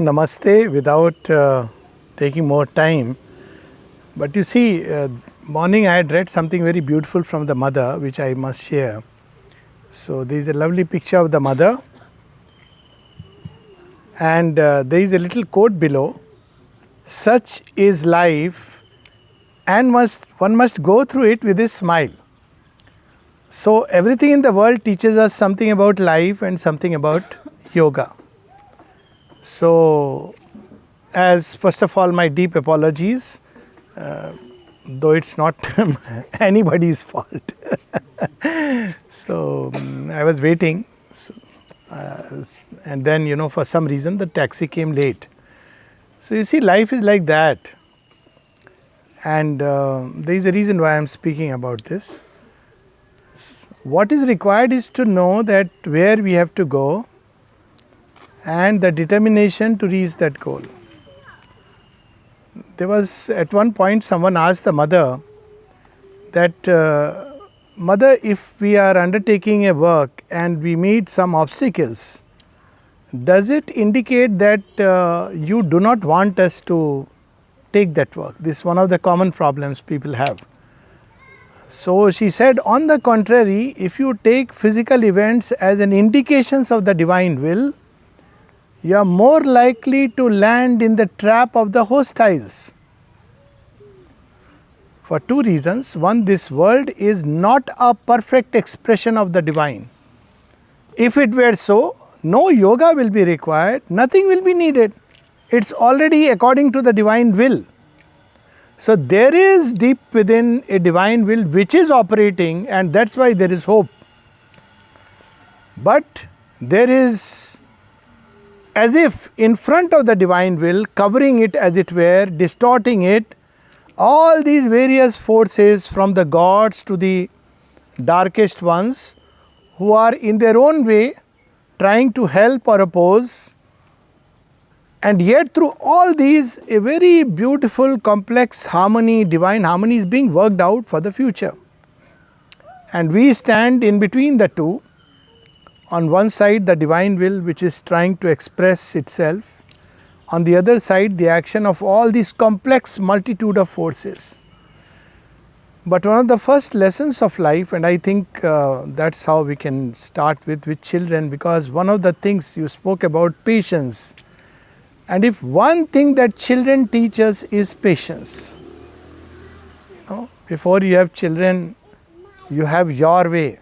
Namaste without taking more time. But you see, morning I had read something very beautiful from the mother, which I must share. So there is a lovely picture of the mother, and there is a little quote below. Such is life, and one must go through it with a smile. So everything in the world teaches us something about life and something about yoga. So, as first of all, my deep apologies, though it's not anybody's fault. So I was waiting, and then for some reason the taxi came late. So you see, life is like that, and there is a reason why I am speaking about this. What is required is to know that where we have to go and the determination to reach that goal. There was at one point someone asked the mother that, mother, if we are undertaking a work and we meet some obstacles, does it indicate that you do not want us to take that work? This is one of the common problems people have. So she said, on the contrary, if you take physical events as an indications of the divine will, you are more likely to land in the trap of the hostiles. For two reasons. One, this world is not a perfect expression of the divine. If it were so, no yoga will be required, nothing will be needed. It's already according to the divine will. So there is deep within a divine will which is operating, and that's why there is hope. But there is, as if in front of the divine will, covering it as it were, distorting it, all these various forces from the gods to the darkest ones who are in their own way trying to help or oppose. And yet through all these, a very beautiful, complex harmony, divine harmony is being worked out for the future. And we stand in between the two. On one side, the divine will which is trying to express itself. On the other side, the action of all these complex multitude of forces. But one of the first lessons of life, and I think that's how we can start with children, because one of the things you spoke about, patience. And if one thing that children teach us is patience. Before you have children, you have your way.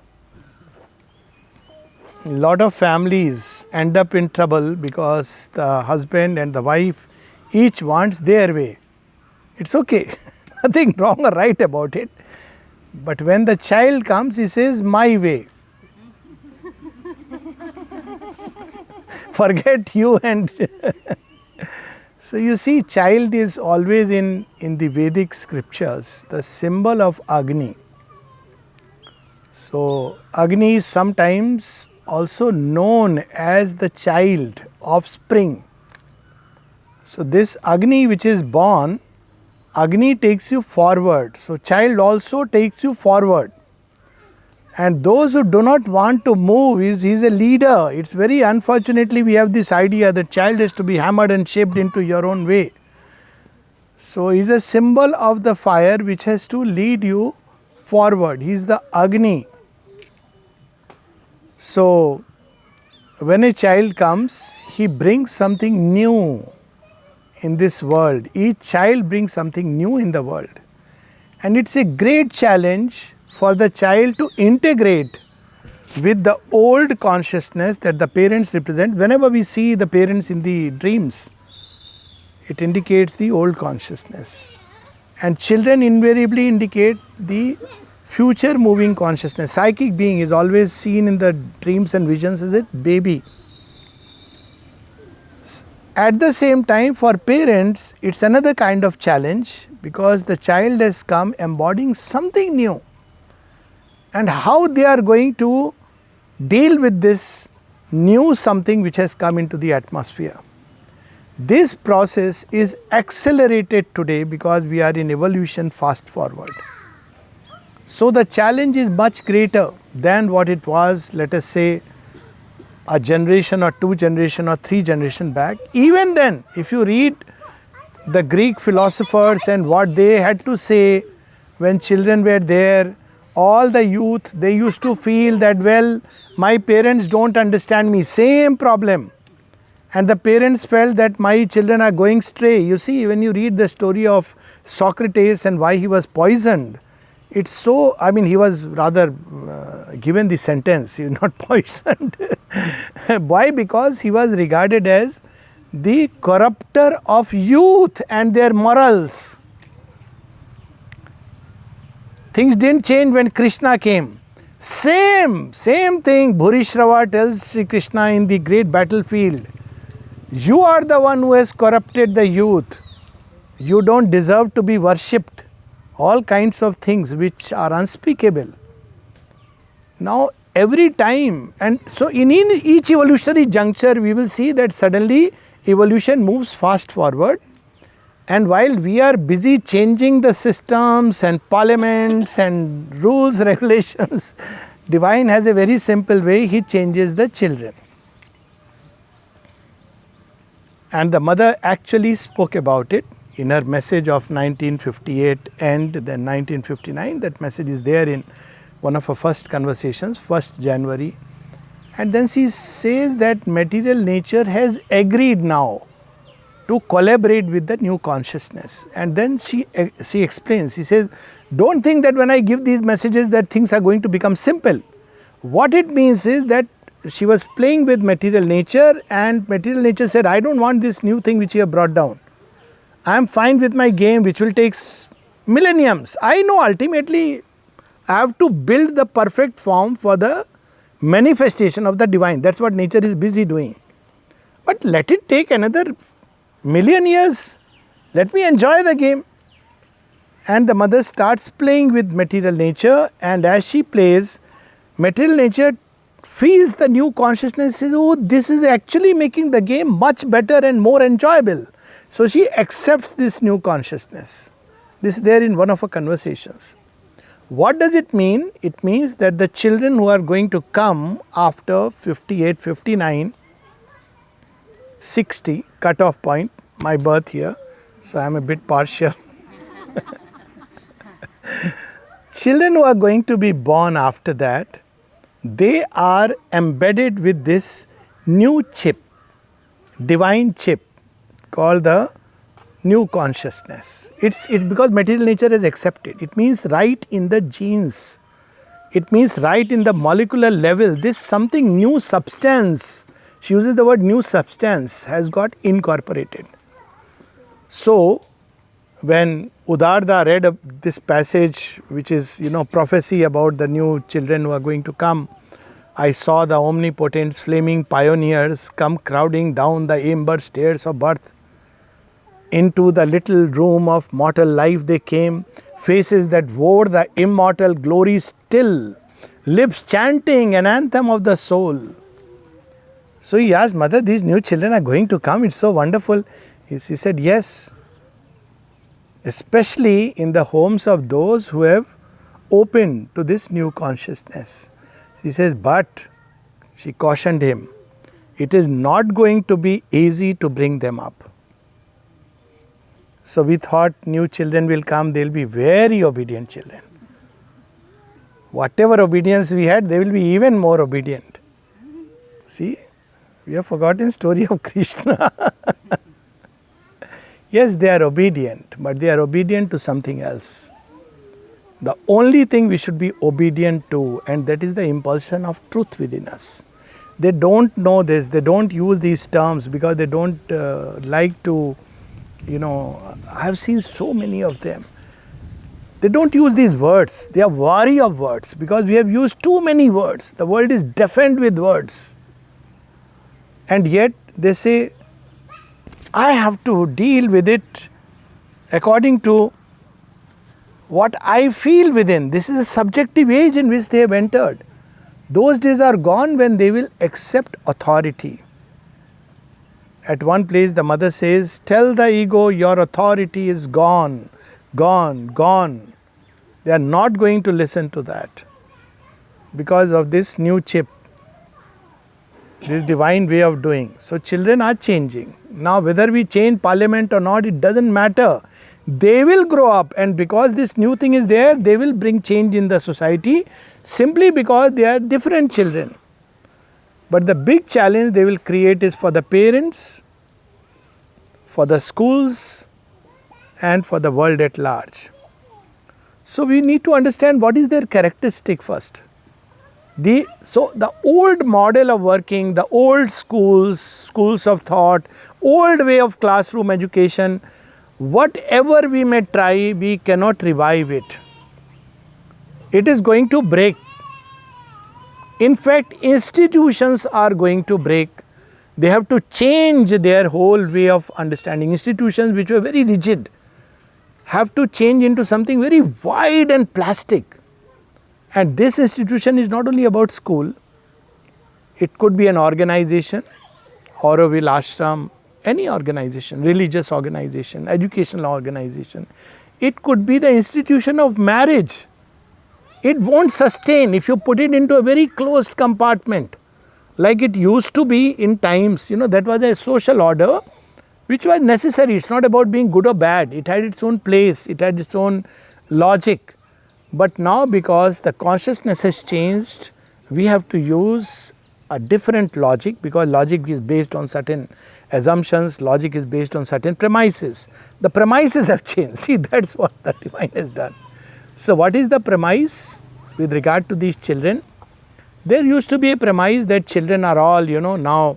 A lot of families end up in trouble because the husband and the wife each wants their way. It's okay, nothing wrong or right about it. But when the child comes, he says, my way. Forget you and... So you see, child is always in the Vedic scriptures the symbol of Agni. So Agni is sometimes also known as the child, offspring. So this Agni which is born, Agni takes you forward. So child also takes you forward. And those who do not want to move, he is a leader. It's very unfortunately we have this idea that child has to be hammered and shaped into your own way. So he is a symbol of the fire which has to lead you forward. He is the Agni. So when a child comes, he brings something new in this world. Each child brings something new in the world. And it's a great challenge for the child to integrate with the old consciousness that the parents represent. Whenever we see the parents in the dreams, it indicates the old consciousness. And children invariably indicate the future moving consciousness. Psychic being is always seen in the dreams and visions as a baby. At the same time, for parents, it's another kind of challenge because the child has come embodying something new. And how they are going to deal with this new something which has come into the atmosphere. This process is accelerated today because we are in evolution fast forward. So the challenge is much greater than what it was, let us say, a generation or 2 generation or 3 generation back. Even then, if you read the Greek philosophers and what they had to say when children were there, all the youth, they used to feel that, well, my parents don't understand me, same problem. And the parents felt that my children are going stray. You see, when you read the story of Socrates and why he was poisoned, it's so, I mean, he was rather given the sentence, he was not poisoned. Why? Because he was regarded as the corrupter of youth and their morals. Things didn't change when Krishna came. Same thing Bhurishrava tells Sri Krishna in the great battlefield. You are the one who has corrupted the youth. You don't deserve to be worshipped. All kinds of things which are unspeakable. Now every time, and so in each evolutionary juncture we will see that suddenly evolution moves fast forward, and while we are busy changing the systems and parliaments and rules, regulations, Divine has a very simple way, he changes the children. And the mother actually spoke about it in her message of 1958 and then 1959. That message is there in one of her first conversations, 1st January. And then she says that material nature has agreed now to collaborate with the new consciousness. And then she explains, she says, don't think that when I give these messages that things are going to become simple. What it means is that she was playing with material nature, and material nature said, I don't want this new thing which you have brought down. I am fine with my game which will take millenniums. I know ultimately I have to build the perfect form for the manifestation of the divine. That's what nature is busy doing. But let it take another million years. Let me enjoy the game. And the mother starts playing with material nature, and as she plays, material nature feels the new consciousness, says, oh, this is actually making the game much better and more enjoyable. So she accepts this new consciousness. This is there in one of her conversations. What does it mean? It means that the children who are going to come after 58, 59, 60, cutoff point, my birth year, so I am a bit partial. Children who are going to be born after that, they are embedded with this new chip, divine chip called the new consciousness. It's because material nature has accepted. It means right in the genes. It means right in the molecular level. This something new substance, she uses the word new substance, has got incorporated. So when Udarda read this passage, which is, prophecy about the new children who are going to come, I saw the omnipotent flaming pioneers come crowding down the amber stairs of birth. Into the little room of mortal life they came, faces that wore the immortal glory still, lips chanting an anthem of the soul. So he asked, Mother, these new children are going to come, it's so wonderful. She said, yes, especially in the homes of those who have opened to this new consciousness. She says, but, she cautioned him, it is not going to be easy to bring them up. So we thought new children will come, they will be very obedient children. Whatever obedience we had, they will be even more obedient. See, we have forgotten story of Krishna. Yes, they are obedient, but they are obedient to something else. The only thing we should be obedient to, and that is the impulsion of truth within us. They don't know this, they don't use these terms because they don't like to, I have seen so many of them. They don't use these words, they are wary of words because we have used too many words. The world is deafened with words. And yet they say, I have to deal with it according to what I feel within. This is a subjective age in which they have entered. Those days are gone when they will accept authority. At one place the mother says, tell the ego your authority is gone, gone, gone. They are not going to listen to that because of this new chip. this divine way of doing. So children are changing. Now whether we change parliament or not, it doesn't matter. They will grow up, and because this new thing is there, they will bring change in the society simply because they are different children. But the big challenge they will create is for the parents, for the schools, and for the world at large. So we need to understand what is their characteristic first. So the old model of working, the old schools of thought, old way of classroom education, whatever we may try, we cannot revive it. It is going to break. In fact, institutions are going to break. They have to change their whole way of understanding. Institutions which were very rigid have to change into something very wide and plastic. And this institution is not only about school, it could be an organization, Auroville ashram, any organization, religious organization, educational organization. It could be the institution of marriage. It won't sustain if you put it into a very closed compartment like it used to be in times. That was a social order which was necessary. It's not about being good or bad. It had its own place, it had its own logic. But now, because the consciousness has changed, we have to use a different logic, because logic is based on certain assumptions, logic is based on certain premises. The premises have changed. See, that's what the divine has done. So what is the premise with regard to these children? There used to be a premise that children are all, now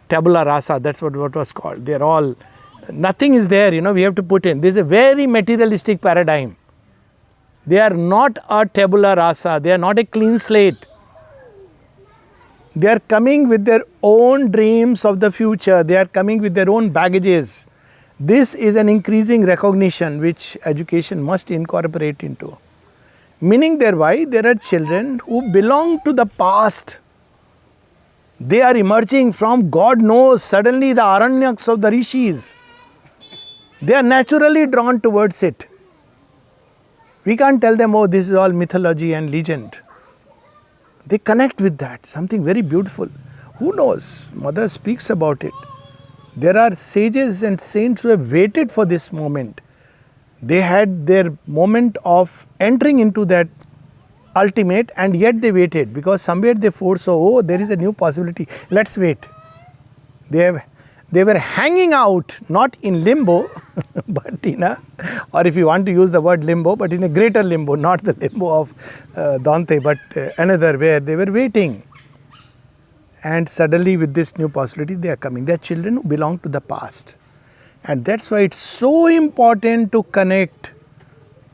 tabula rasa, that's what was called. They are all, nothing is there, we have to put in. This is a very materialistic paradigm. They are not a tabula rasa, they are not a clean slate. They are coming with their own dreams of the future, they are coming with their own baggages. This is an increasing recognition which education must incorporate into. Meaning thereby, there are children who belong to the past. They are emerging from God knows suddenly the aranyaks of the rishis. They are naturally drawn towards it. We can't tell them, oh, this is all mythology and legend. They connect with that, something very beautiful. Who knows? Mother speaks about it. There are sages and saints who have waited for this moment. They had their moment of entering into that ultimate, and yet they waited, because somewhere they foresaw, oh, there is a new possibility, let's wait. They were hanging out, not in limbo, but or if you want to use the word limbo, but in a greater limbo, not the limbo of Dante, but another where they were waiting. And suddenly with this new possibility, they are coming. They are children who belong to the past. And that's why it's so important to connect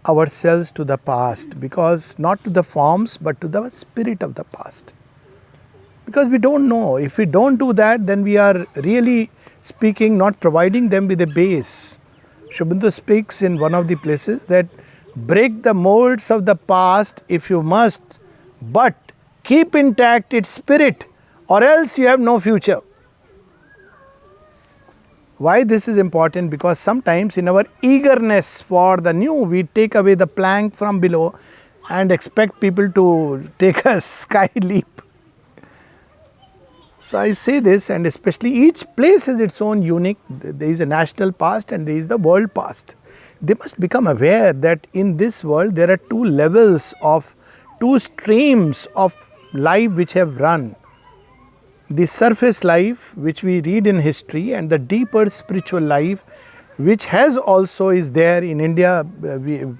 ourselves to the past, because not to the forms, but to the spirit of the past. Because we don't know. If we don't do that, then we are really speaking, not providing them with a base. Sri Aurobindo speaks in one of the places that break the molds of the past if you must, but keep intact its spirit, or else you have no future. Why this is important? Because sometimes in our eagerness for the new, we take away the plank from below and expect people to take a sky leap. So I say this, and especially each place has its own unique, there is a national past and there is the world past. They must become aware that in this world there are two levels of, two streams of life which have run. The surface life which we read in history, and the deeper spiritual life which has also is there in India.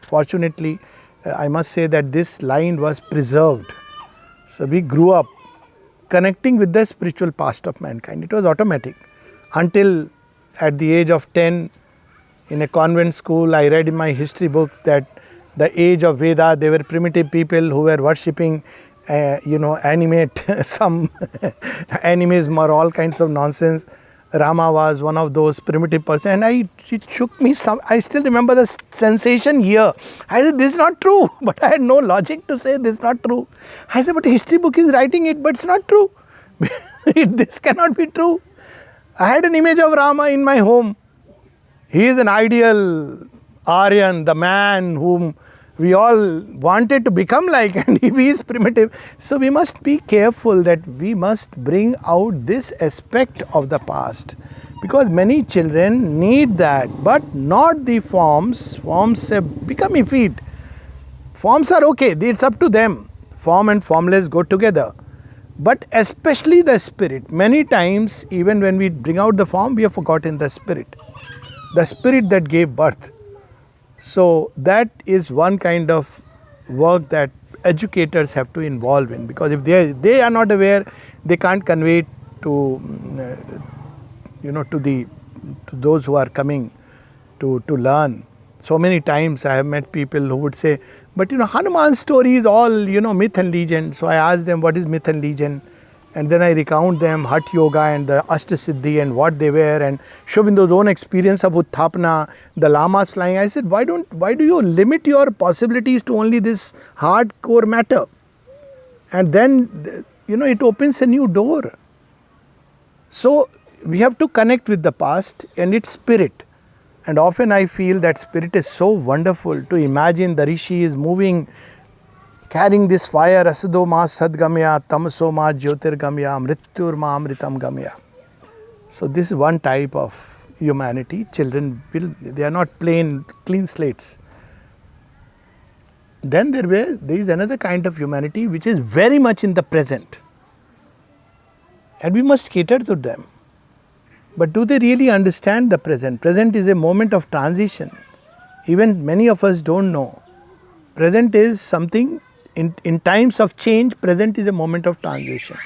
Fortunately, I must say that this line was preserved. So we grew up connecting with the spiritual past of mankind. It was automatic until at the age of 10 in a convent school, I read in my history book that the age of Veda, they were primitive people who were worshipping animate some animism or all kinds of nonsense. Rama was one of those primitive persons, and it shook me. I still remember the sensation here. I said, this is not true, but I had no logic to say this is not true. I said, but history book is writing it, but it's not true. This cannot be true. I had an image of Rama in my home. He is an ideal Aryan, the man whom we all wanted to become like, and if he is primitive. So we must be careful that we must bring out this aspect of the past, because many children need that, but not the forms. Forms have become effete. Forms are okay, it's up to them. Form and formless go together. But especially the spirit. Many times, even when we bring out the form, we have forgotten the spirit that gave birth. So that is one kind of work that educators have to involve in, because if they are not aware, they can't convey it to to those who are coming to learn. So many times I have met people who would say, but Hanuman's story is all myth and legend. So I ask them, what is myth and legend? And then I recount them Hatha Yoga and the Ashtasiddhi and what they were, and Shobindo's own experience of Utthapana, the lamas flying. I said, why do you limit your possibilities to only this hardcore matter? And then it opens a new door. So we have to connect with the past and its spirit. And often I feel that spirit is so wonderful to imagine the rishi is moving, carrying this fire, asado ma sadgamya, tamaso ma jyotirgamya, mrityur ma amritam gamya. So this is one type of humanity. Children they are not plain clean slates. Then there is another kind of humanity which is very much in the present. And we must cater to them. But do they really understand the present? Present is a moment of transition. Even many of us don't know. Present is something, in times of change, present is a moment of transition.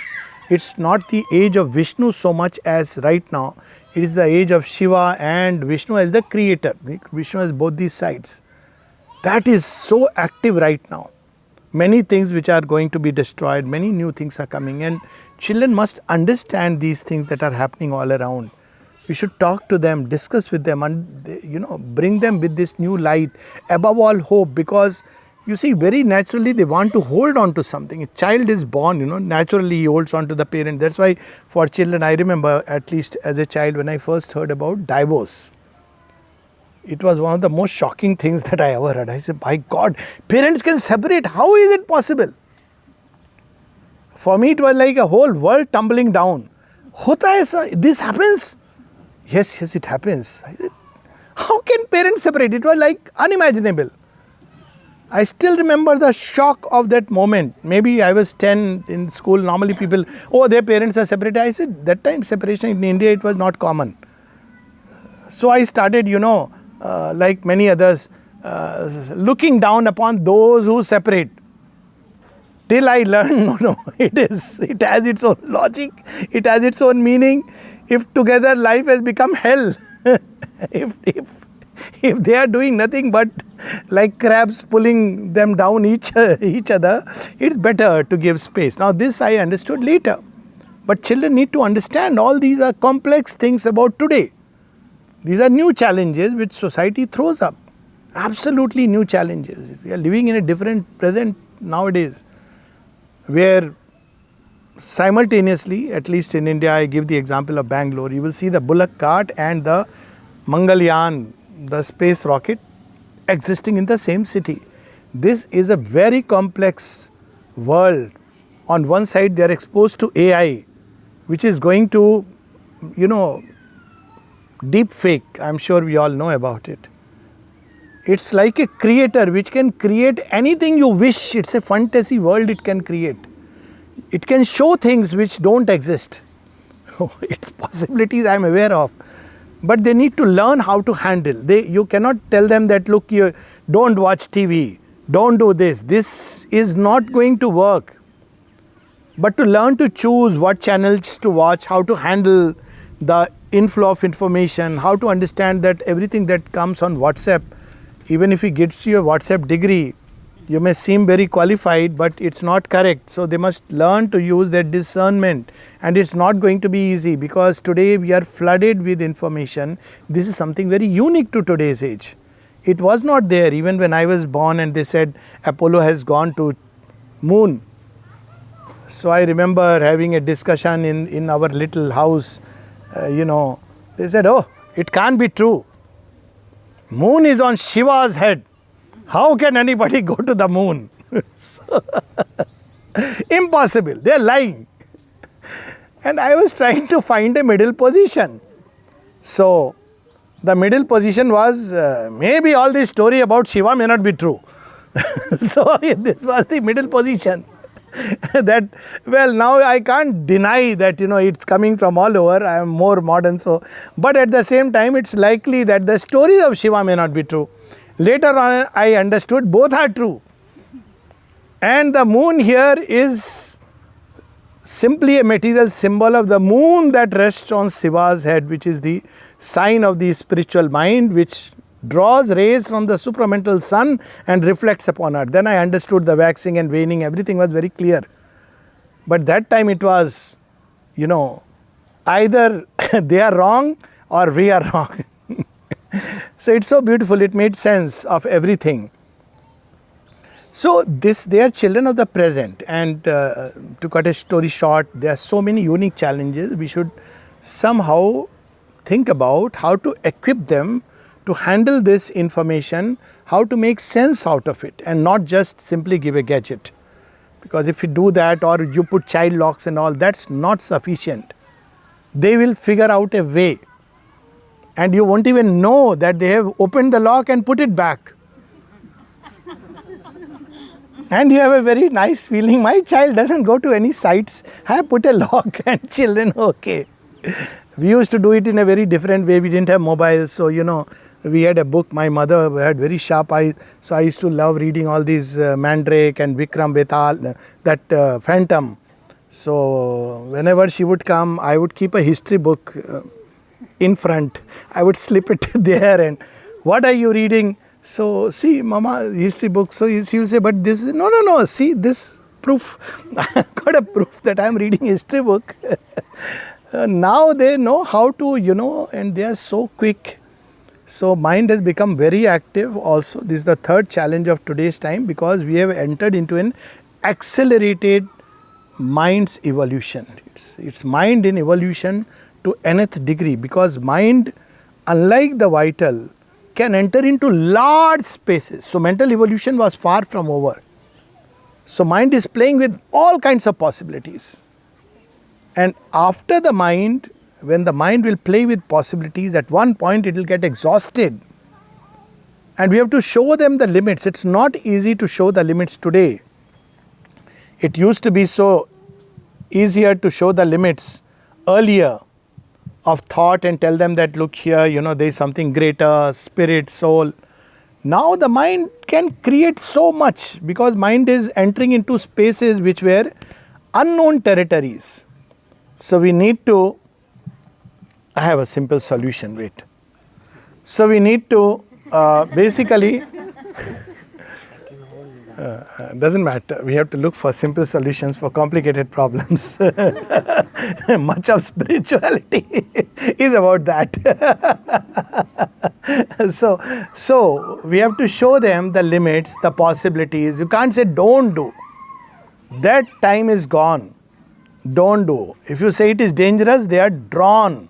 It's not the age of Vishnu so much as right now. It is the age of Shiva and Vishnu as the creator. Vishnu has both these sides. That is so active right now. Many things which are going to be destroyed, many new things are coming, and children must understand these things that are happening all around. We should talk to them, discuss with them, and bring them with this new light. Above all, hope, because you see, very naturally they want to hold on to something. A child is born, naturally he holds on to the parent. That's why for children, I remember, at least as a child, when I first heard about divorce, it was one of the most shocking things that I ever heard. I said, by God, parents can separate. How is it possible? For me, it was like a whole world tumbling down. Hota hai, this happens? Yes, it happens. I said, how can parents separate? It was like unimaginable. I still remember the shock of that moment. Maybe I was 10 in school. Normally people, their parents are separated. I said, that time separation in India, it was not common. So I started, like many others, looking down upon those who separate. Till I learned, no, it has its own logic, it has its own meaning. If together life has become hell, if they are doing nothing but like crabs pulling them down each other, it's better to give space. Now this I understood later. But children need to understand all these are complex things about today. These are new challenges which society throws up. Absolutely new challenges. We are living in a different present nowadays, where simultaneously, at least in India, I give the example of Bangalore, you will see the bullock cart and the Mangalyaan, the space rocket, existing in the same city. This is a very complex world. On one side, they are exposed to AI, which is going to, deep fake. I'm sure we all know about it. It's like a creator which can create anything you wish. It's a fantasy world it can create. It can show things which don't exist. Its possibilities I am aware of. But they need to learn how to handle. You cannot tell them that, look, you don't watch TV, don't do this. This is not going to work. But to learn to choose what channels to watch, how to handle the inflow of information, how to understand that everything that comes on WhatsApp, even if it gives you a WhatsApp degree, you may seem very qualified, but it's not correct. So they must learn to use their discernment, and it's not going to be easy because today we are flooded with information. This is something very unique to today's age. It was not there even when I was born and they said Apollo has gone to moon. So I remember having a discussion in our little house, they said, oh, it can't be true. Moon is on Shiva's head. How can anybody go to the moon? Impossible. They are lying. And I was trying to find a middle position. So, the middle position was maybe all this story about Shiva may not be true. So, this was the middle position. That, well, now I can't deny that, it's coming from all over. I am more modern. So, but at the same time, it's likely that the stories of Shiva may not be true. Later on, I understood both are true. And the moon here is simply a material symbol of the moon that rests on Shiva's head, which is the sign of the spiritual mind, which draws rays from the supramental sun and reflects upon earth. Then I understood the waxing and waning, everything was very clear. But that time it was, either they are wrong or we are wrong. So it's so beautiful, it made sense of everything. So they are children of the present, and to cut a story short, there are so many unique challenges. We should somehow think about how to equip them to handle this information, how to make sense out of it and not just simply give a gadget. Because if you do that or you put child locks and all, that's not sufficient. They will figure out a way and you won't even know that they have opened the lock and put it back. And you have a very nice feeling, my child doesn't go to any sites, I have put a lock and children, okay. We used to do it in a very different way, we didn't have mobiles, so we had a book, my mother had very sharp eyes, so I used to love reading all these Mandrake and Vikram Betal, that Phantom. So whenever she would come, I would keep a history book in front, I would slip it there and, what are you reading? So, see, Mama, history book. So, she will say, but this is, no, see, this proof. I got a proof that I am reading history book. Now they know how to, and they are so quick. So, mind has become very active also. This is the third challenge of today's time because we have entered into an accelerated mind's evolution. It's mind in evolution to nth degree because mind, unlike the vital, can enter into large spaces. So mental evolution was far from over. So mind is playing with all kinds of possibilities. And after the mind, when the mind will play with possibilities, at one point it will get exhausted. And we have to show them the limits. It's not easy to show the limits today. It used to be so easier to show the limits earlier of thought and tell them that, look here, there is something greater, spirit, soul. Now the mind can create so much because mind is entering into spaces which were unknown territories. So we need to, I have a simple solution, wait. So we need to basically, doesn't matter, we have to look for simple solutions for complicated problems. Much of spirituality is about that. So we have to show them the limits, the possibilities. You can't say don't do. That time is gone. Don't do. If you say it is dangerous, they are drawn.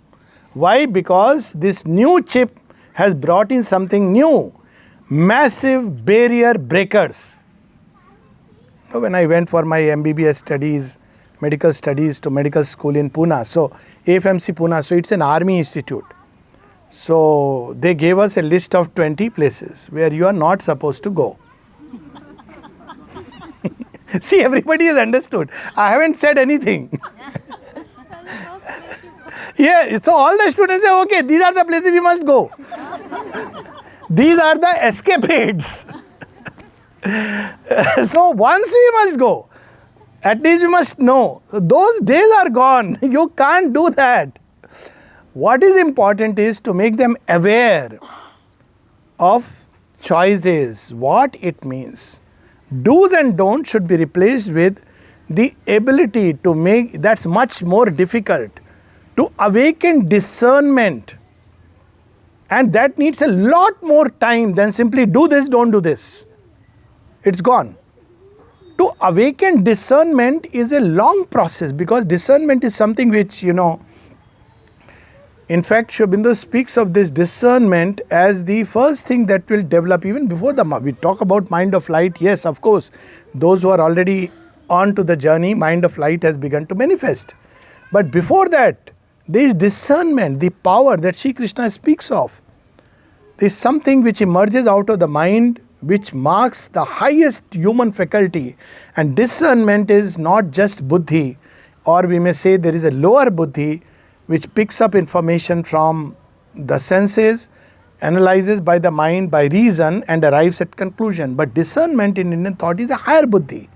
Why? Because this new chip has brought in something new. Massive barrier breakers. When I went for my MBBS studies, medical studies to medical school in Pune, so AFMC Pune, so it's an army institute. So they gave us a list of 20 places where you are not supposed to go. See, everybody has understood. I haven't said anything. Yeah, so all the students say, okay, these are the places we must go. These are the escapades. So once we must go, at least we must know, those days are gone, you can't do that. What is important is to make them aware of choices, what it means. Do's and don'ts should be replaced with the ability to make, that's much more difficult, to awaken discernment. And that needs a lot more time than simply do this, don't do this. It's gone. To awaken discernment is a long process because discernment is something which, in In fact, Sri Aurobindo speaks of this discernment as the first thing that will develop even before we talk about mind of light. Yes, of course, those who are already on to the journey, mind of light has begun to manifest. But before that, there is discernment, the power that Sri Krishna speaks of. There is something which emerges out of the mind, which marks the highest human faculty. And discernment is not just buddhi, or we may say there is a lower buddhi which picks up information from the senses, analyzes by the mind, by reason, and arrives at conclusion. But discernment in Indian thought is a higher buddhi.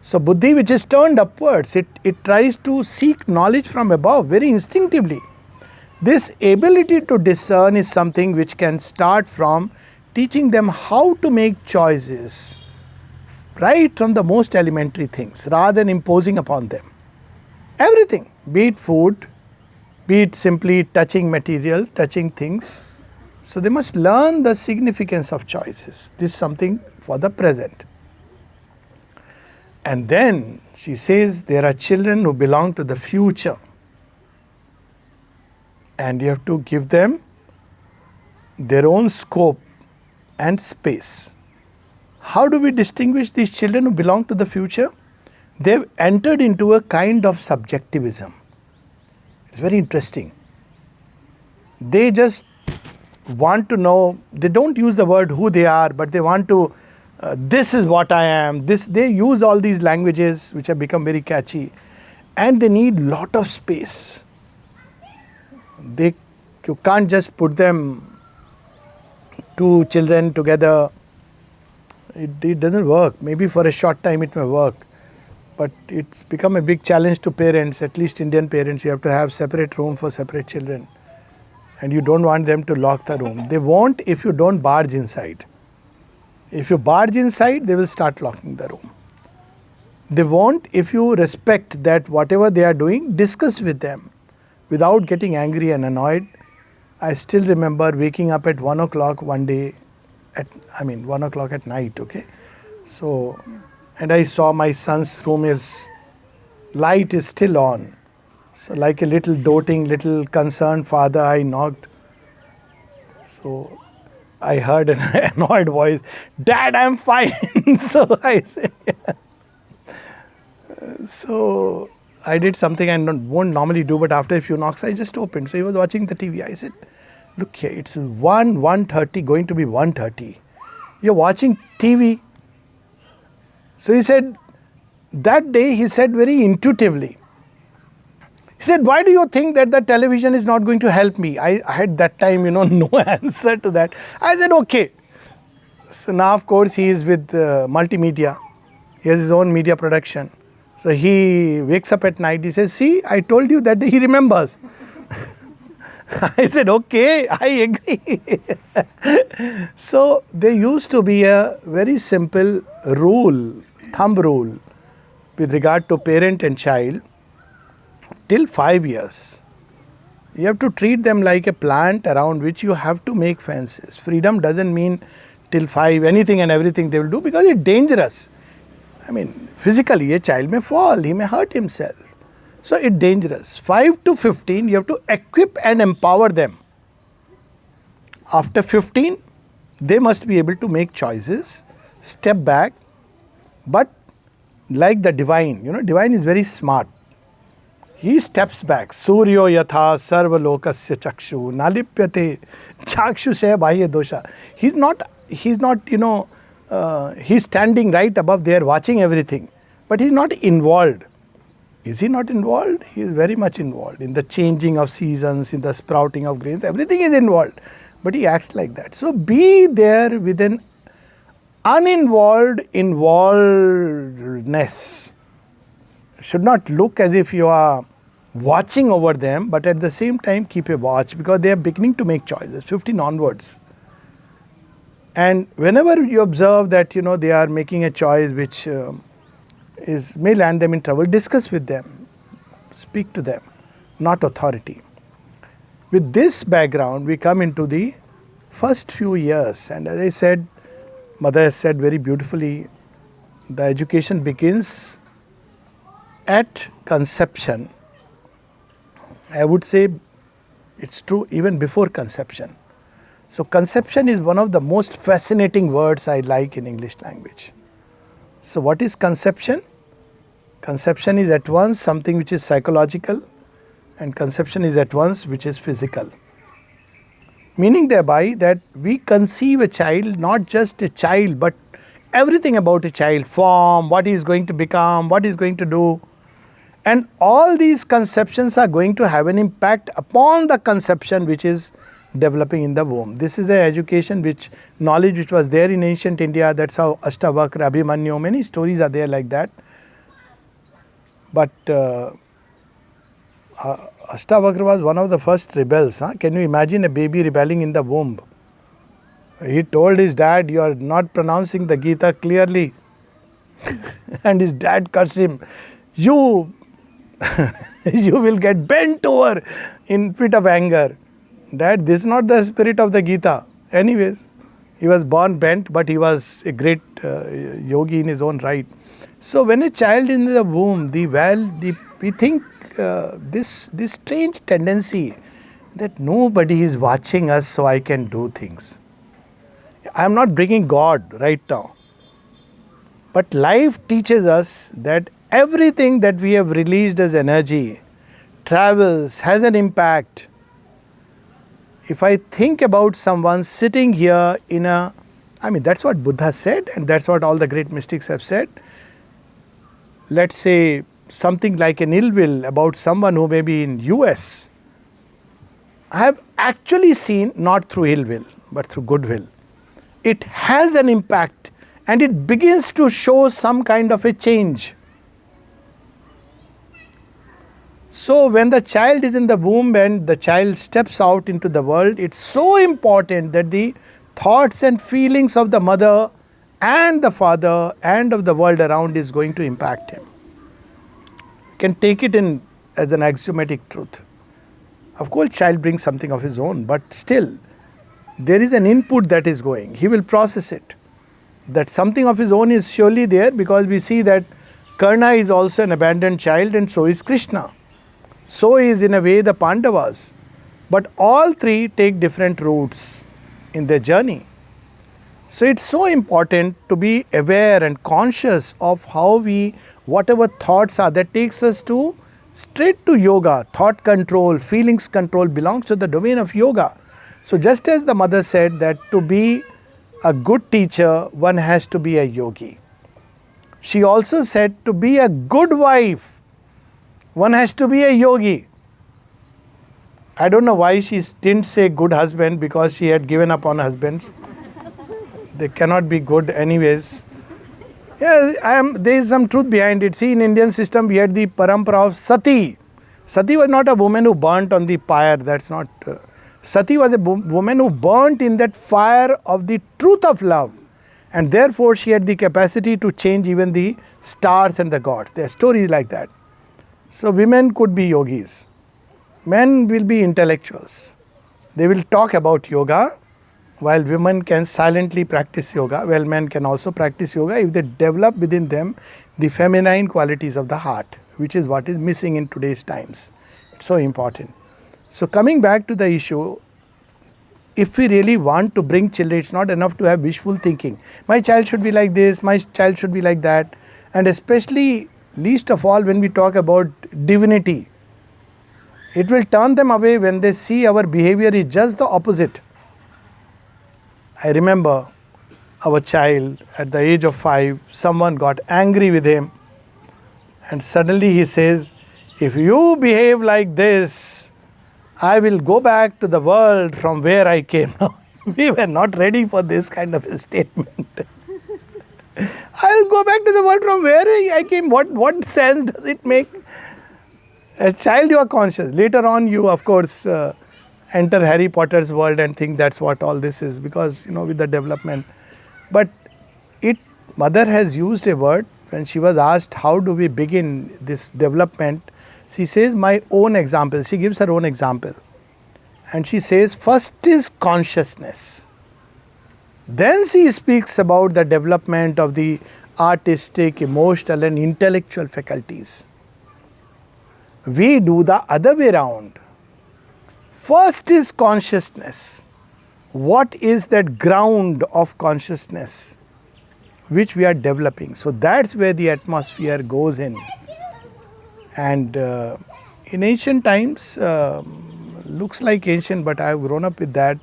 So buddhi which is turned upwards, it tries to seek knowledge from above very instinctively. This ability to discern is something which can start from teaching them how to make choices, right from the most elementary things, rather than imposing upon them. Everything, be it food, be it simply touching material, touching things. So they must learn the significance of choices. This is something for the present. And then she says there are children who belong to the future. And you have to give them their own scope and space. How do we distinguish these children who belong to the future? They've entered into a kind of subjectivism. It's very interesting. They just want to know, they don't use the word who they are, but they want to, this is what I am. They use all these languages which have become very catchy, and they need lot of space. You can't just put them, two children together. It doesn't work. Maybe for a short time it may work. But it's become a big challenge to parents, at least Indian parents. You have to have separate room for separate children. And you don't want them to lock the room. They won't if you don't barge inside. If you barge inside, they will start locking the room. They won't if you respect that whatever they are doing, discuss with them without getting angry and annoyed. I still remember waking up at 1 o'clock one day, 1 o'clock at night, okay. So, and I saw my son's room light is still on. So like a little doting, little concerned father, I knocked. So I heard an annoyed voice, "Dad, I'm fine." So I said, yeah. So I did something I won't normally do, but after a few knocks, I just opened. So he was watching the TV. I said, "Look here, it's 1:30, going to be 1:30. You're watching TV." So he said, that day he said very intuitively, he said, "Why do you think that the television is not going to help me?" I had that time, no answer to that. I said, okay. So now, of course, he is with multimedia. He has his own media production. So he wakes up at night. He says, "See, I told you that day." He remembers. I said, okay, I agree. So there used to be a very simple thumb rule with regard to parent and child. Till 5 years, you have to treat them like a plant around which you have to make fences. Freedom doesn't mean till 5, anything and everything they will do, because it's dangerous. Physically, a child may fall, he may hurt himself. So it's dangerous. 5 to 15, you have to equip and empower them. After 15, they must be able to make choices, step back, but like the divine, divine is very smart. He steps back. Suryo yatha sarva lokasya chakshu nalipyate chakshushe bahya dosha. He's standing right above there watching everything, but he's not involved. Is he not involved? He is very much involved in the changing of seasons, in the sprouting of grains. Everything is involved, but he acts like that. So be there with an uninvolved involvedness. Should not look as if you are watching over them, but at the same time keep a watch, because they are beginning to make choices, 15 onwards. And whenever you observe that they are making a choice which may land them in trouble, discuss with them, speak to them, not authority. With this background, we come into the first few years, and as I said, Mother has said very beautifully, the education begins at conception. I would say It's true even before conception. So conception is one of the most fascinating words I like in English language. So what is conception? Conception is at once something which is psychological, and conception is at once which is physical. Meaning thereby that we conceive a child, not just a child, but everything about a child, form, what he is going to become, what he is going to do. And all these conceptions are going to have an impact upon the conception which is developing in the womb. This is an education knowledge which was there in ancient India. That's how Ashtavakra, Abhimanyu, many stories are there like that. But Ashtavakra was one of the first rebels. Can you imagine a baby rebelling in the womb? He told his dad, "You are not pronouncing the Gita clearly." And his dad cursed him. You will get bent over in fit of anger. Dad, this is not the spirit of the Gita. Anyways, he was born bent, but he was a great yogi in his own right. So when a child is in the womb, we think this strange tendency that nobody is watching us, so I can do things. I am not bringing God right now. But life teaches us that everything that we have released as energy travels, has an impact. If I think about someone sitting here that's what Buddha said, and that's what all the great mystics have said. Let's say something like an ill will about someone who may be in US. I have actually seen, not through ill will, but through goodwill. It has an impact and it begins to show some kind of a change. So when the child is in the womb and the child steps out into the world, it's so important that the thoughts and feelings of the mother and the father and of the world around is going to impact him. You can take it in as an axiomatic truth. Of course, child brings something of his own, but still, there is an input that is going. He will process it. That something of his own is surely there, because we see that Karna is also an abandoned child, and so is Krishna. So is in a way the Pandavas. But all three take different routes in their journey. So it's so important to be aware and conscious of how whatever thoughts are, that takes us straight to yoga. Thought control, feelings control belongs to the domain of yoga. So just as the mother said that to be a good teacher, one has to be a yogi. She also said to be a good wife, one has to be a yogi. I don't know why she didn't say good husband, because she had given up on husbands. They cannot be good anyways. Yeah, there is some truth behind it. See, in Indian system, we had the parampara of sati. Sati was not a woman who burnt on the pyre. That's not... Sati was a woman who burnt in that fire of the truth of love. And therefore, she had the capacity to change even the stars and the gods. There are stories like that. So, women could be yogis. Men will be intellectuals. They will talk about yoga, while women can silently practice yoga. Well, men can also practice yoga if they develop within them the feminine qualities of the heart, which is what is missing in today's times. It's so important. So coming back to the issue, if we really want to bring children, it's not enough to have wishful thinking. My child should be like this, my child should be like that. And especially, least of all, when we talk about divinity, it will turn them away when they see our behavior is just the opposite. I remember our child at the age of 5, someone got angry with him, and suddenly he says, "If you behave like this, I will go back to the world from where I came." We were not ready for this kind of a statement. I'll go back to the world from where I came. What sense does it make? As child, you are conscious. Later on, you, of course, enter Harry Potter's world and think that's what all this is, because, with the development. But mother has used a word when she was asked, how do we begin this development? She says, my own example. She gives her own example. And she says, first is consciousness. Then she speaks about the development of the artistic, emotional and intellectual faculties. We do the other way around. First is consciousness. What is that ground of consciousness which we are developing? So that's where the atmosphere goes in. And in ancient times, looks like ancient, but I've grown up with that.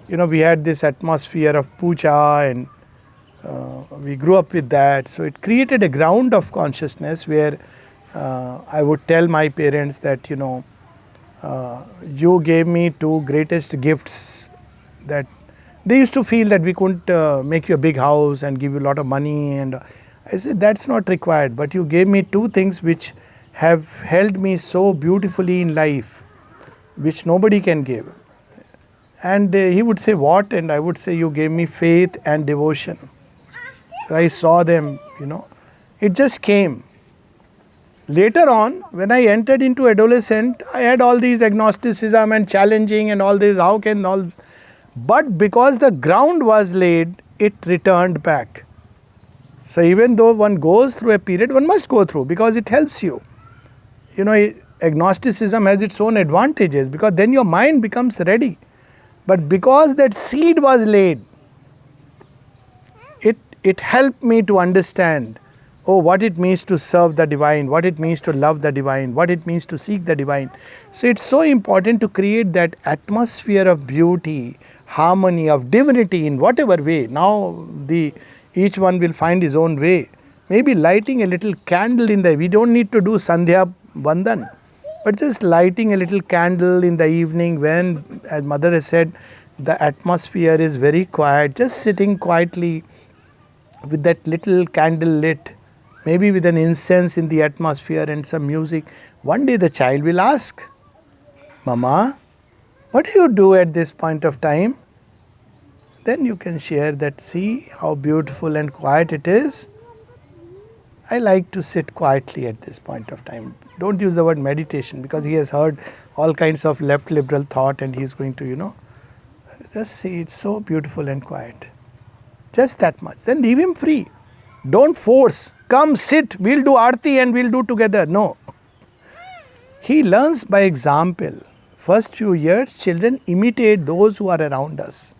We had this atmosphere of puja, and we grew up with that. So it created a ground of consciousness where I would tell my parents that, you gave me two greatest gifts. That they used to feel that we couldn't make you a big house and give you a lot of money, and I said that's not required, but you gave me two things which have held me so beautifully in life, which nobody can give. And he would say, what? And I would say, you gave me faith and devotion. I saw them, it just came. Later on, when I entered into adolescent, I had all these agnosticism and challenging and all this, how can all... But because the ground was laid, it returned back. So even though one goes through a period, one must go through because it helps you. Agnosticism has its own advantages because then your mind becomes ready. But because that seed was laid, it helped me to understand, what it means to serve the divine, what it means to love the divine, what it means to seek the divine. So it's so important to create that atmosphere of beauty, harmony, of divinity in whatever way. Now each one will find his own way. Maybe lighting a little candle we don't need to do Sandhya Vandan, but just lighting a little candle in the evening when, as Mother has said, the atmosphere is very quiet, just sitting quietly with that little candle lit, maybe with an incense in the atmosphere and some music. One day the child will ask, Mama, what do you do at this point of time? Then you can share that, see how beautiful and quiet it is. I like to sit quietly at this point of time. Don't use the word meditation because he has heard all kinds of left liberal thought and he is going to, just see it's so beautiful and quiet. Just that much. Then leave him free. Don't force. Come sit, we'll do Aarti and we'll do together. No. He learns by example. First few years, children imitate those who are around us.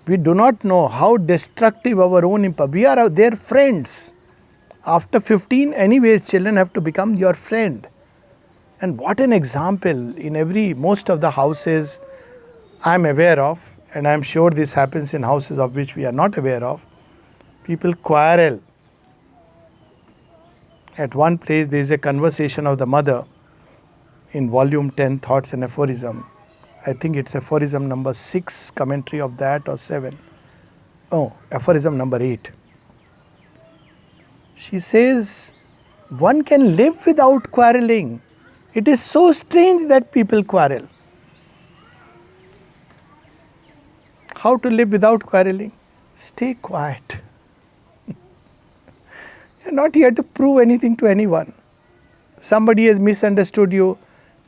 We do not know how destructive our own impact. We are their friends. After 15, anyways, children have to become your friend. And what an example in most of the houses I am aware of, and I am sure this happens in houses of which we are not aware of. People quarrel. At one place, there is a conversation of the mother in volume 10, Thoughts and Aphorism. I think it's aphorism number 6, commentary of that, or 7. Oh, aphorism number 8. She says, one can live without quarreling. It is so strange that people quarrel. How to live without quarreling? Stay quiet. You're not here to prove anything to anyone. Somebody has misunderstood you.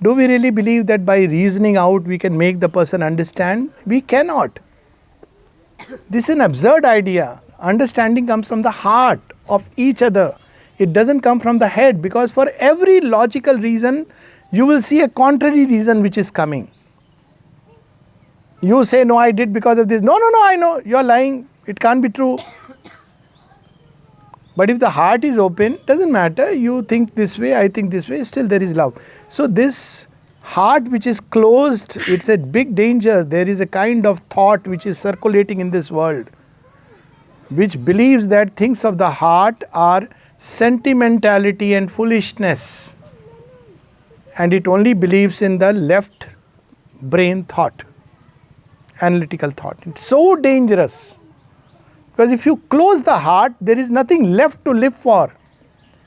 Do we really believe that by reasoning out we can make the person understand? We cannot. This is an absurd idea. Understanding comes from the heart of each other. It doesn't come from the head, because for every logical reason, you will see a contrary reason which is coming. You say, no, I did because of this. No, I know. You are lying. It can't be true. But if the heart is open, doesn't matter. You think this way, I think this way, still there is love. So this heart which is closed, it's a big danger. There is a kind of thought which is circulating in this world, which believes that things of the heart are sentimentality and foolishness. And it only believes in the left brain thought, analytical thought. It's so dangerous. Because if you close the heart, there is nothing left to live for.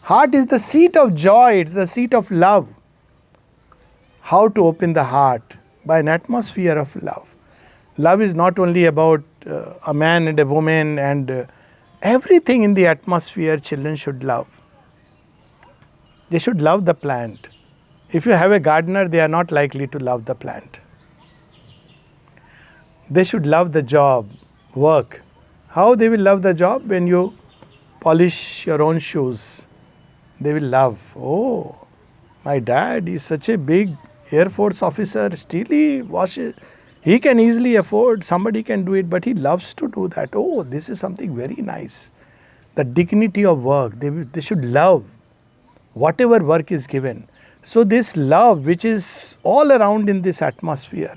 Heart is the seat of joy, it's the seat of love. How to open the heart? By an atmosphere of love. Love is not only about a man and a woman and everything in the atmosphere children should love. They should love the plant. If you have a gardener, they are not likely to love the plant. They should love the job, work. How they will love the job? When you polish your own shoes. They will love, oh, my dad is such a big Air Force officer, still he washes. He can easily afford, somebody can do it, but he loves to do that. Oh, this is something very nice. The dignity of work, they should love whatever work is given. So this love which is all around in this atmosphere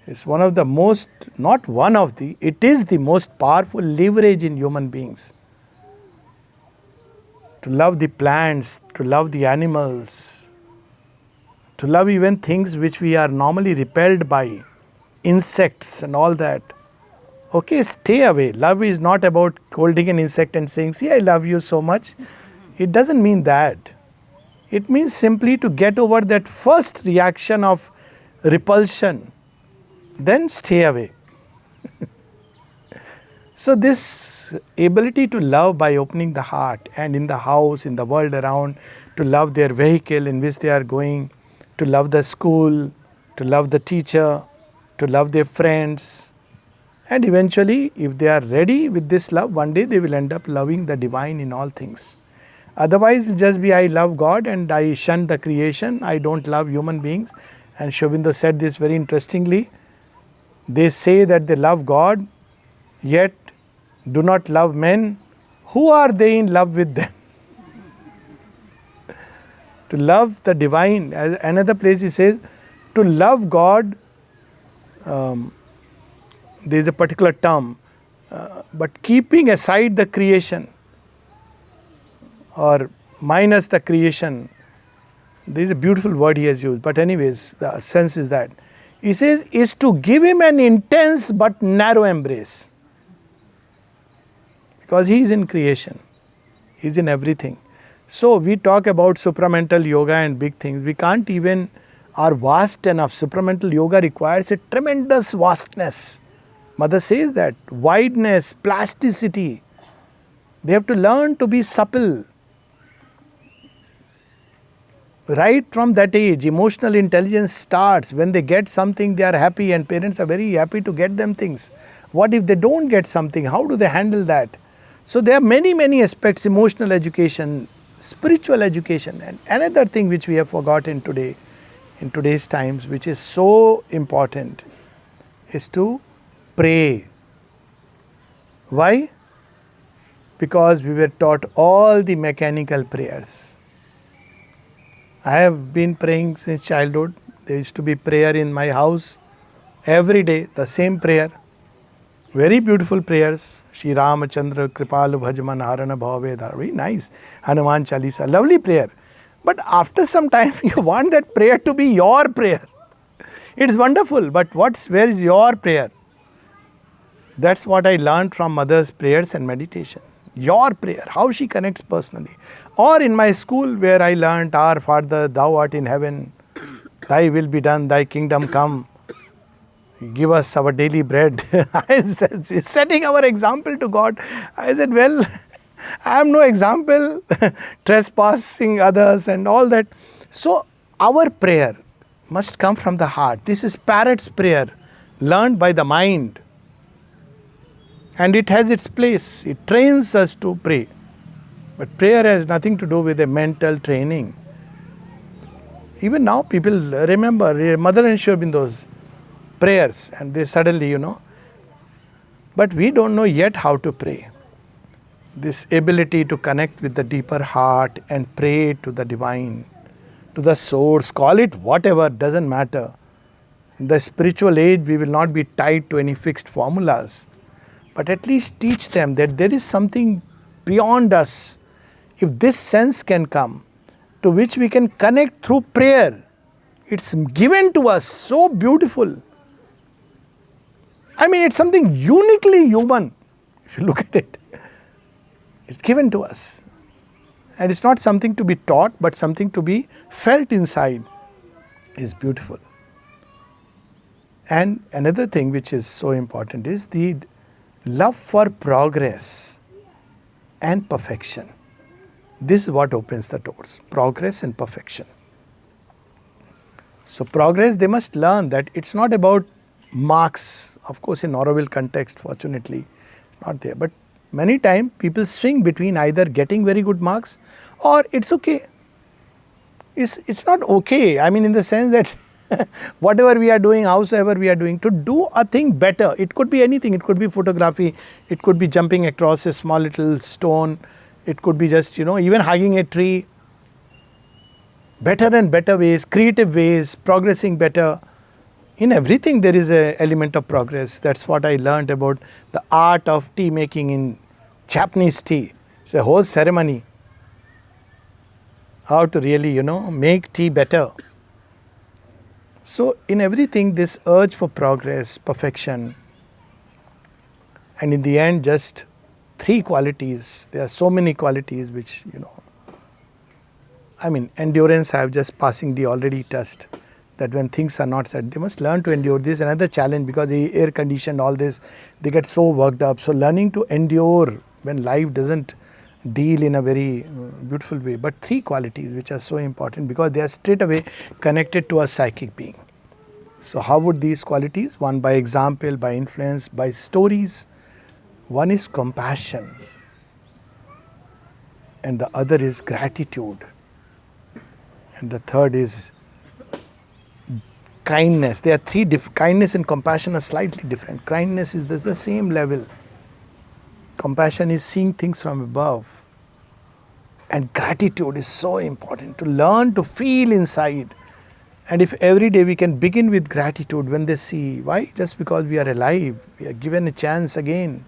is one of the most, not one of the, it is the most powerful leverage in human beings. To love the plants, to love the animals, to love even things which we are normally repelled by, insects and all that. Okay, stay away. Love is not about holding an insect and saying, see, I love you so much. It doesn't mean that. It means simply to get over that first reaction of repulsion, then stay away. So this ability to love by opening the heart, and in the house, in the world around, to love their vehicle in which they are going, to love the school, to love the teacher, to love their friends, and eventually if they are ready with this love, one day they will end up loving the divine in all things. Otherwise it will just be, I love God and I shun the creation, I don't love human beings. And Sri Aurobindo said this very interestingly. They say that they love God, yet do not love men. Who are they in love with them? To love the divine, as another place he says, to love God, there is a particular term, but keeping aside the creation or minus the creation, there is a beautiful word he has used, but anyways, the sense is that. He says, is to give him an intense but narrow embrace. Because he is in creation, he is in everything. So we talk about supramental yoga and big things. We can't even, are vast enough. Supramental yoga requires a tremendous vastness. Mother says that, wideness, plasticity. They have to learn to be supple. Right from that age, emotional intelligence starts. When they get something, they are happy, and parents are very happy to get them things. What if they don't get something? How do they handle that? So there are many, many aspects, emotional education, spiritual education, and another thing which we have forgotten today, in today's times, which is so important, is to pray. Why? Because we were taught all the mechanical prayers. I have been praying since childhood. There used to be prayer in my house every day, the same prayer. Very beautiful prayers. Shri Ramachandra Kripalu Bhajman Harana Bhavavedha. Very nice. Hanuman Chalisa. Lovely prayer. But after some time, you want that prayer to be your prayer. It's wonderful, but where is your prayer? That's what I learned from mother's prayers and meditation. Your prayer, how she connects personally. Or in my school where I learned, Our Father, Thou art in heaven, Thy will be done, Thy kingdom come. Give us our daily bread. I said, setting our example to God. I said, well, I have no example, trespassing others and all that. So our prayer must come from the heart. This is parrot's prayer, learned by the mind. And it has its place. It trains us to pray. But prayer has nothing to do with a mental training. Even now people remember Mother and Sri Aurobindo's prayers, and they suddenly, But we don't know yet how to pray. This ability to connect with the deeper heart and pray to the divine, to the source, call it whatever, doesn't matter. In the spiritual age, we will not be tied to any fixed formulas. But at least teach them that there is something beyond us. If this sense can come, to which we can connect through prayer, it's given to us, so beautiful. I mean, it's something uniquely human, if you look at it. It's given to us. And it's not something to be taught, but something to be felt inside. Is beautiful. And another thing which is so important is the love for progress and perfection. This is what opens the doors, progress and perfection. So progress, they must learn that it's not about marks. Of course, in Auroville context, fortunately, it's not there. But many times people swing between either getting very good marks or it's okay. it's not okay. I mean, in the sense that whatever we are doing, howsoever we are doing, to do a thing better. It could be anything. It could be photography. It could be jumping across a small little stone. It could be just, even hugging a tree. Better and better ways, creative ways, progressing better. In everything there is an element of progress. That's what I learned about the art of tea making in Japanese tea. It's a whole ceremony. How to really, make tea better. So in everything, this urge for progress, perfection, and in the end, just 3 qualities. There are so many qualities which, endurance I have just passingly already touched. That when things are not set, they must learn to endure. This is another challenge because the air conditioned, all this, they get so worked up. So learning to endure when life doesn't deal in a very beautiful way. But 3 qualities which are so important because they are straight away connected to a psychic being. So how would these qualities? One by example, by influence, by stories. One is compassion and the other is gratitude. And the third is kindness. There are 3 kindness and compassion are slightly different. Kindness is the same level. Compassion is seeing things from above. And gratitude is so important to learn to feel inside. And if every day we can begin with gratitude when they see, why? Just because we are alive, we are given a chance again.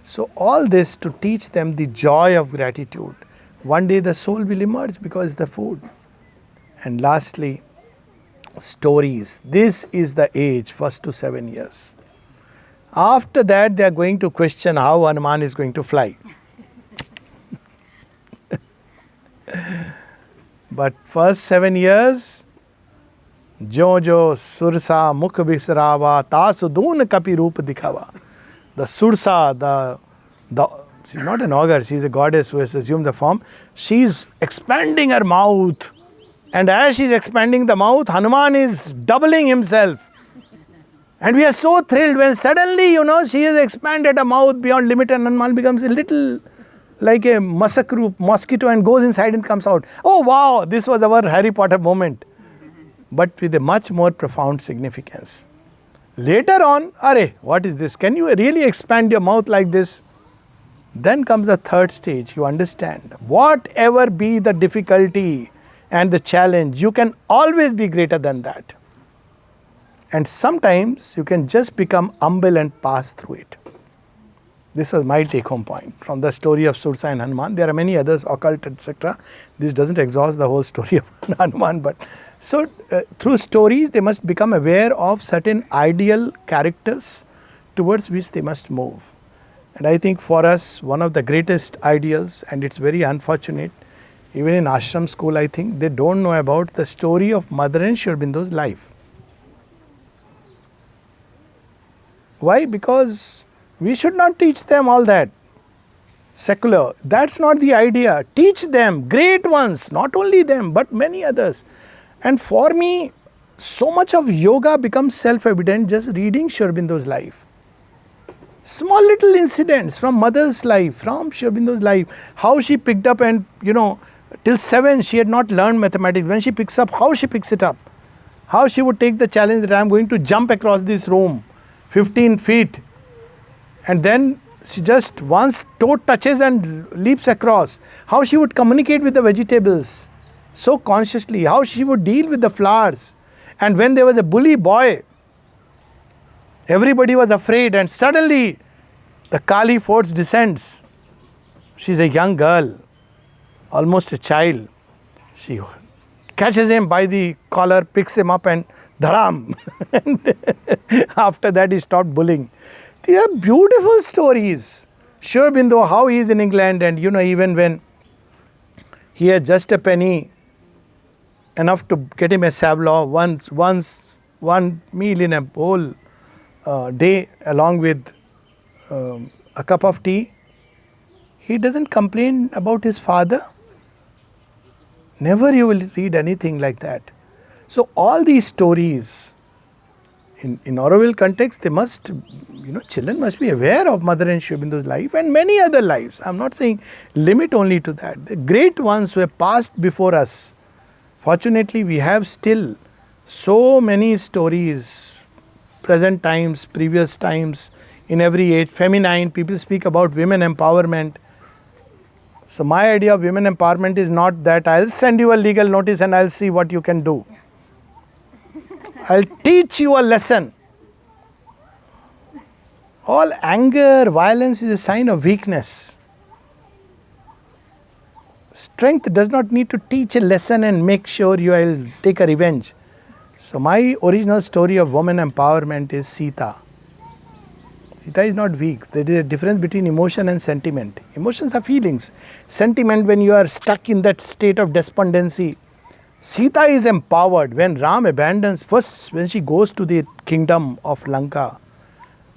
So all this to teach them the joy of gratitude. One day the soul will emerge because the food. And lastly, stories. This is the age, first to 7 years. After that, they are going to question how Hanuman is going to fly. But first 7 years, Jo jo sursa mukh bisrawa tasudun kapi roop dikhava. The sursa, she's not an ogre, she's a goddess who has assumed the form. She's expanding her mouth. And as she's expanding the mouth, Hanuman is doubling himself. And we are so thrilled when suddenly, she has expanded her mouth beyond limit and Hanuman becomes a little like a mosquito and goes inside and comes out. Oh wow, this was our Harry Potter moment. But with a much more profound significance. Later on, what is this? Can you really expand your mouth like this? Then comes the third stage. You understand. Whatever be the difficulty and the challenge, you can always be greater than that. And sometimes you can just become humble and pass through it. This was my take home point from the story of Sursa and Hanuman. There are many others, occult, etc. This doesn't exhaust the whole story of Hanuman. But so through stories, they must become aware of certain ideal characters towards which they must move. And I think for us, one of the greatest ideals, and it's very unfortunate, even in ashram school, I think they don't know about the story of Mother and Sri Aurobindo's life. Why? Because we should not teach them all that. Secular. That's not the idea. Teach them, great ones, not only them, but many others. And for me, so much of yoga becomes self-evident just reading Sri Aurobindo's life. Small little incidents from mother's life, from Sri Aurobindo's life, how she picked up and, till 7 she had not learned mathematics. When she picks up, how she picks it up. How she would take the challenge that I am going to jump across this room, 15 feet. And then she just once toe touches and leaps across. How she would communicate with the vegetables so consciously. How she would deal with the flowers. And when there was a bully boy, everybody was afraid and suddenly the Kali force descends. She's a young girl, almost a child. She catches him by the collar, picks him up and dhadam. And after that he stopped bullying. They are beautiful stories. Sri Aurobindo, how he is in England and even when he had just a penny, enough to get him a sabla, one meal in a whole day along with a cup of tea, he doesn't complain about his father. Never you will read anything like that. So all these stories, in Auroville context, they must, children must be aware of Mother and Sri Aurobindo's life and many other lives. I'm not saying limit only to that. The great ones who have passed before us. Fortunately, we have still so many stories, present times, previous times, in every age, feminine, people speak about women empowerment. So my idea of women empowerment is not that I'll send you a legal notice and I'll see what you can do. I'll teach you a lesson. All anger, violence is a sign of weakness. Strength does not need to teach a lesson and make sure you will take a revenge. So my original story of women empowerment is Sita. Sita is not weak. There is a difference between emotion and sentiment. Emotions are feelings. Sentiment, when you are stuck in that state of despondency. Sita is empowered. When Ram abandons, first when she goes to the kingdom of Lanka,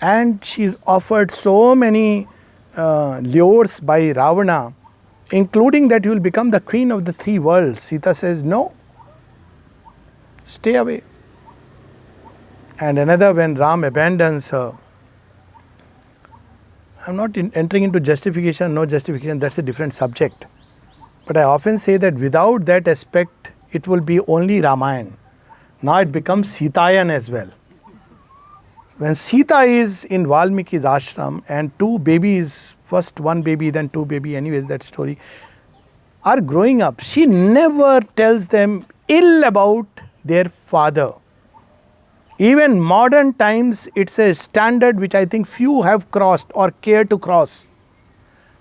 and she is offered so many lures by Ravana, including that you will become the queen of the three worlds. Sita says, no, stay away. And another, when Ram abandons her, I'm not entering into justification, no justification, that's a different subject. But I often say that without that aspect, it will be only Ramayana. Now it becomes Sitayan as well. When Sita is in Valmiki's ashram and two babies, first one baby, then two baby, anyways, that story, are growing up, she never tells them ill about their father. Even modern times, it's a standard which I think few have crossed or care to cross.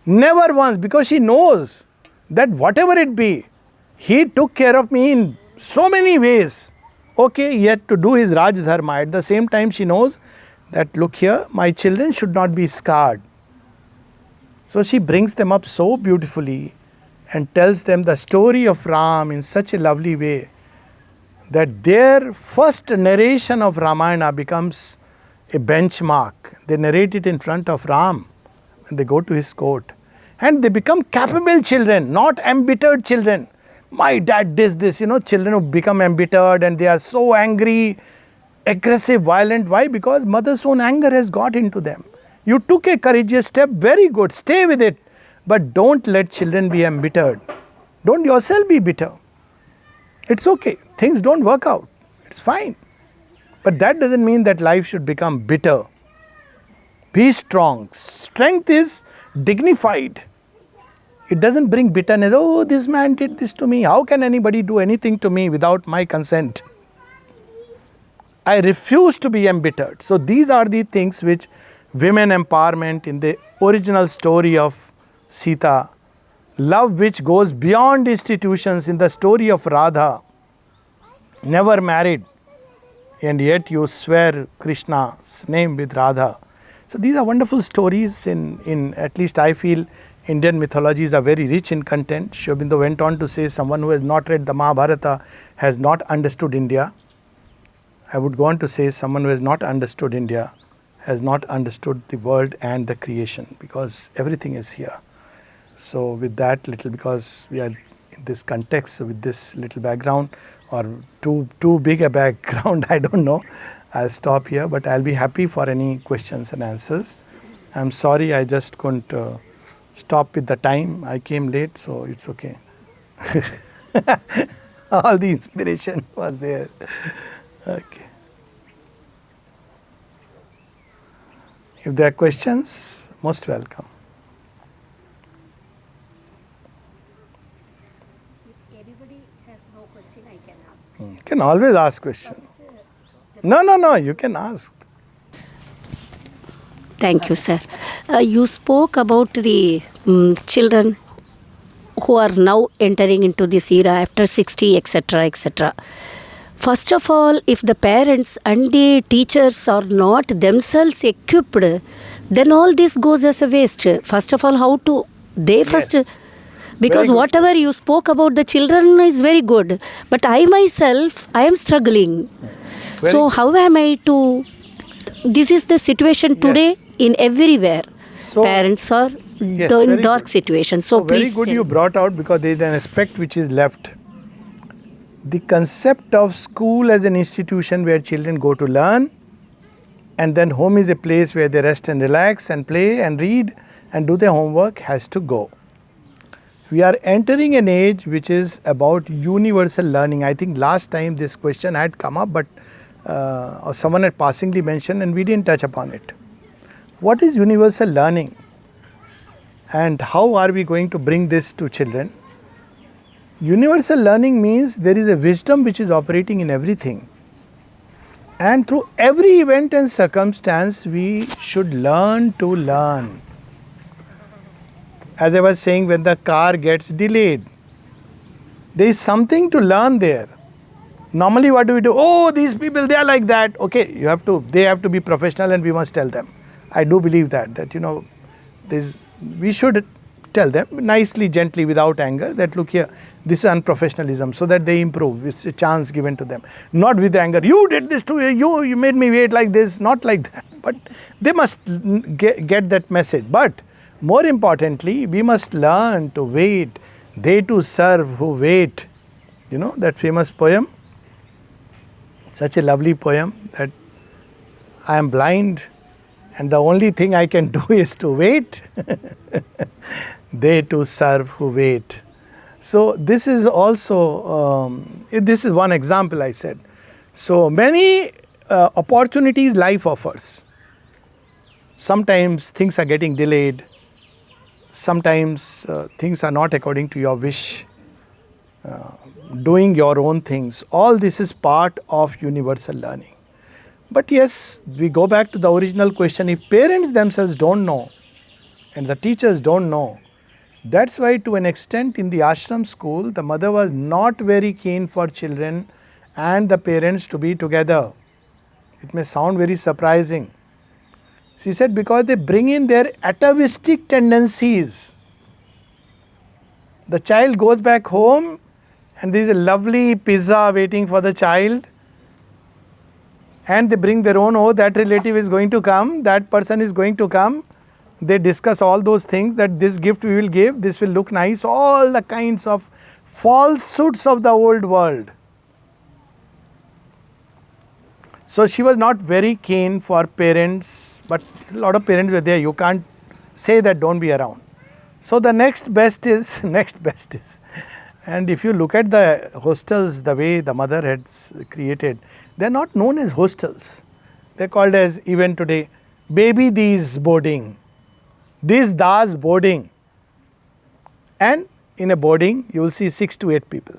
Never once, because she knows that whatever it be, he took care of me in so many ways. Okay, yet to do his Raj Dharma. At the same time, she knows that, look here, my children should not be scarred. So she brings them up so beautifully and tells them the story of Ram in such a lovely way that their first narration of Ramayana becomes a benchmark. They narrate it in front of Ram when they go to his court. And they become capable children, not embittered children. My dad did this, children who become embittered and they are so angry, aggressive, violent. Why? Because mother's own anger has got into them. You took a courageous step, very good, stay with it. But don't let children be embittered. Don't yourself be bitter. It's okay. Things don't work out. It's fine. But that doesn't mean that life should become bitter. Be strong. Strength is dignified. It doesn't bring bitterness. Oh, this man did this to me. How can anybody do anything to me without my consent? I refuse to be embittered. So these are the things which women empowerment in the original story of Sita, love which goes beyond institutions in the story of Radha, never married, and yet you swear Krishna's name with Radha. So these are wonderful stories in at least I feel Indian mythologies are very rich in content. Sri Aurobindo went on to say someone who has not read the Mahabharata has not understood India. I would go on to say someone who has not understood India has not understood the world and the creation, because everything is here. So with that little, because we are in this context, so with this little background or too big a background, I don't know, I'll stop here, but I'll be happy for any questions and answers. I'm sorry I just couldn't stop with the time. I came late, so it's okay. All the inspiration was there. Okay. If there are questions, most welcome. If anybody has no question, I can ask. You can always ask questions. No, you can ask. Thank you, sir. You spoke about the children who are now entering into this era after 60, etc., etc. First of all, if the parents and the teachers are not themselves equipped, then all this goes as a waste. First of all, how to they first, because whatever you spoke about the children is very good, but I myself, I am struggling. So how am I to, this is the situation today in everywhere. So, parents are in dark situation. So please. Very good you brought out, because there is an aspect which is left. The concept of school as an institution where children go to learn, and then home is a place where they rest and relax and play and read and do their homework, has to go. We are entering an age which is about universal learning. I think last time this question had come up, but or someone had passingly mentioned and we didn't touch upon it. What is universal learning? And how are we going to bring this to children? Universal learning means there is a wisdom which is operating in everything. And through every event and circumstance, we should learn to learn. As I was saying, when the car gets delayed, there is something to learn there. Normally what do we do? Oh, these people, they are like that. Okay, they have to be professional and we must tell them. I do believe that we should tell them nicely, gently, without anger, that look here, this is unprofessionalism, so that they improve. It's a chance given to them. Not with anger. You did this to you made me wait like this. Not like that. But they must get that message. But more importantly, we must learn to wait. They too serve who wait. You know that famous poem? Such a lovely poem that I am blind and the only thing I can do is to wait. They too serve who wait. So this is also, this is one example I said. So many opportunities life offers. Sometimes things are getting delayed. Sometimes things are not according to your wish. Doing your own things. All this is part of universal learning. But yes, we go back to the original question. If parents themselves don't know and the teachers don't know, that's why to an extent in the ashram school, the mother was not very keen for children and the parents to be together. It may sound very surprising. She said because they bring in their atavistic tendencies. The child goes back home and there is a lovely pizza waiting for the child. And they bring their own, oh, that relative is going to come, that person is going to come. They discuss all those things, that this gift we will give, this will look nice, all the kinds of falsehoods of the old world. So she was not very keen for parents, but a lot of parents were there. You can't say that don't be around. So the next best is. And if you look at the hostels, the way the mother had created, they are not known as hostels. They are called as, even today, baby these boarding, this das boarding. And in a boarding, you will see 6 to 8 people,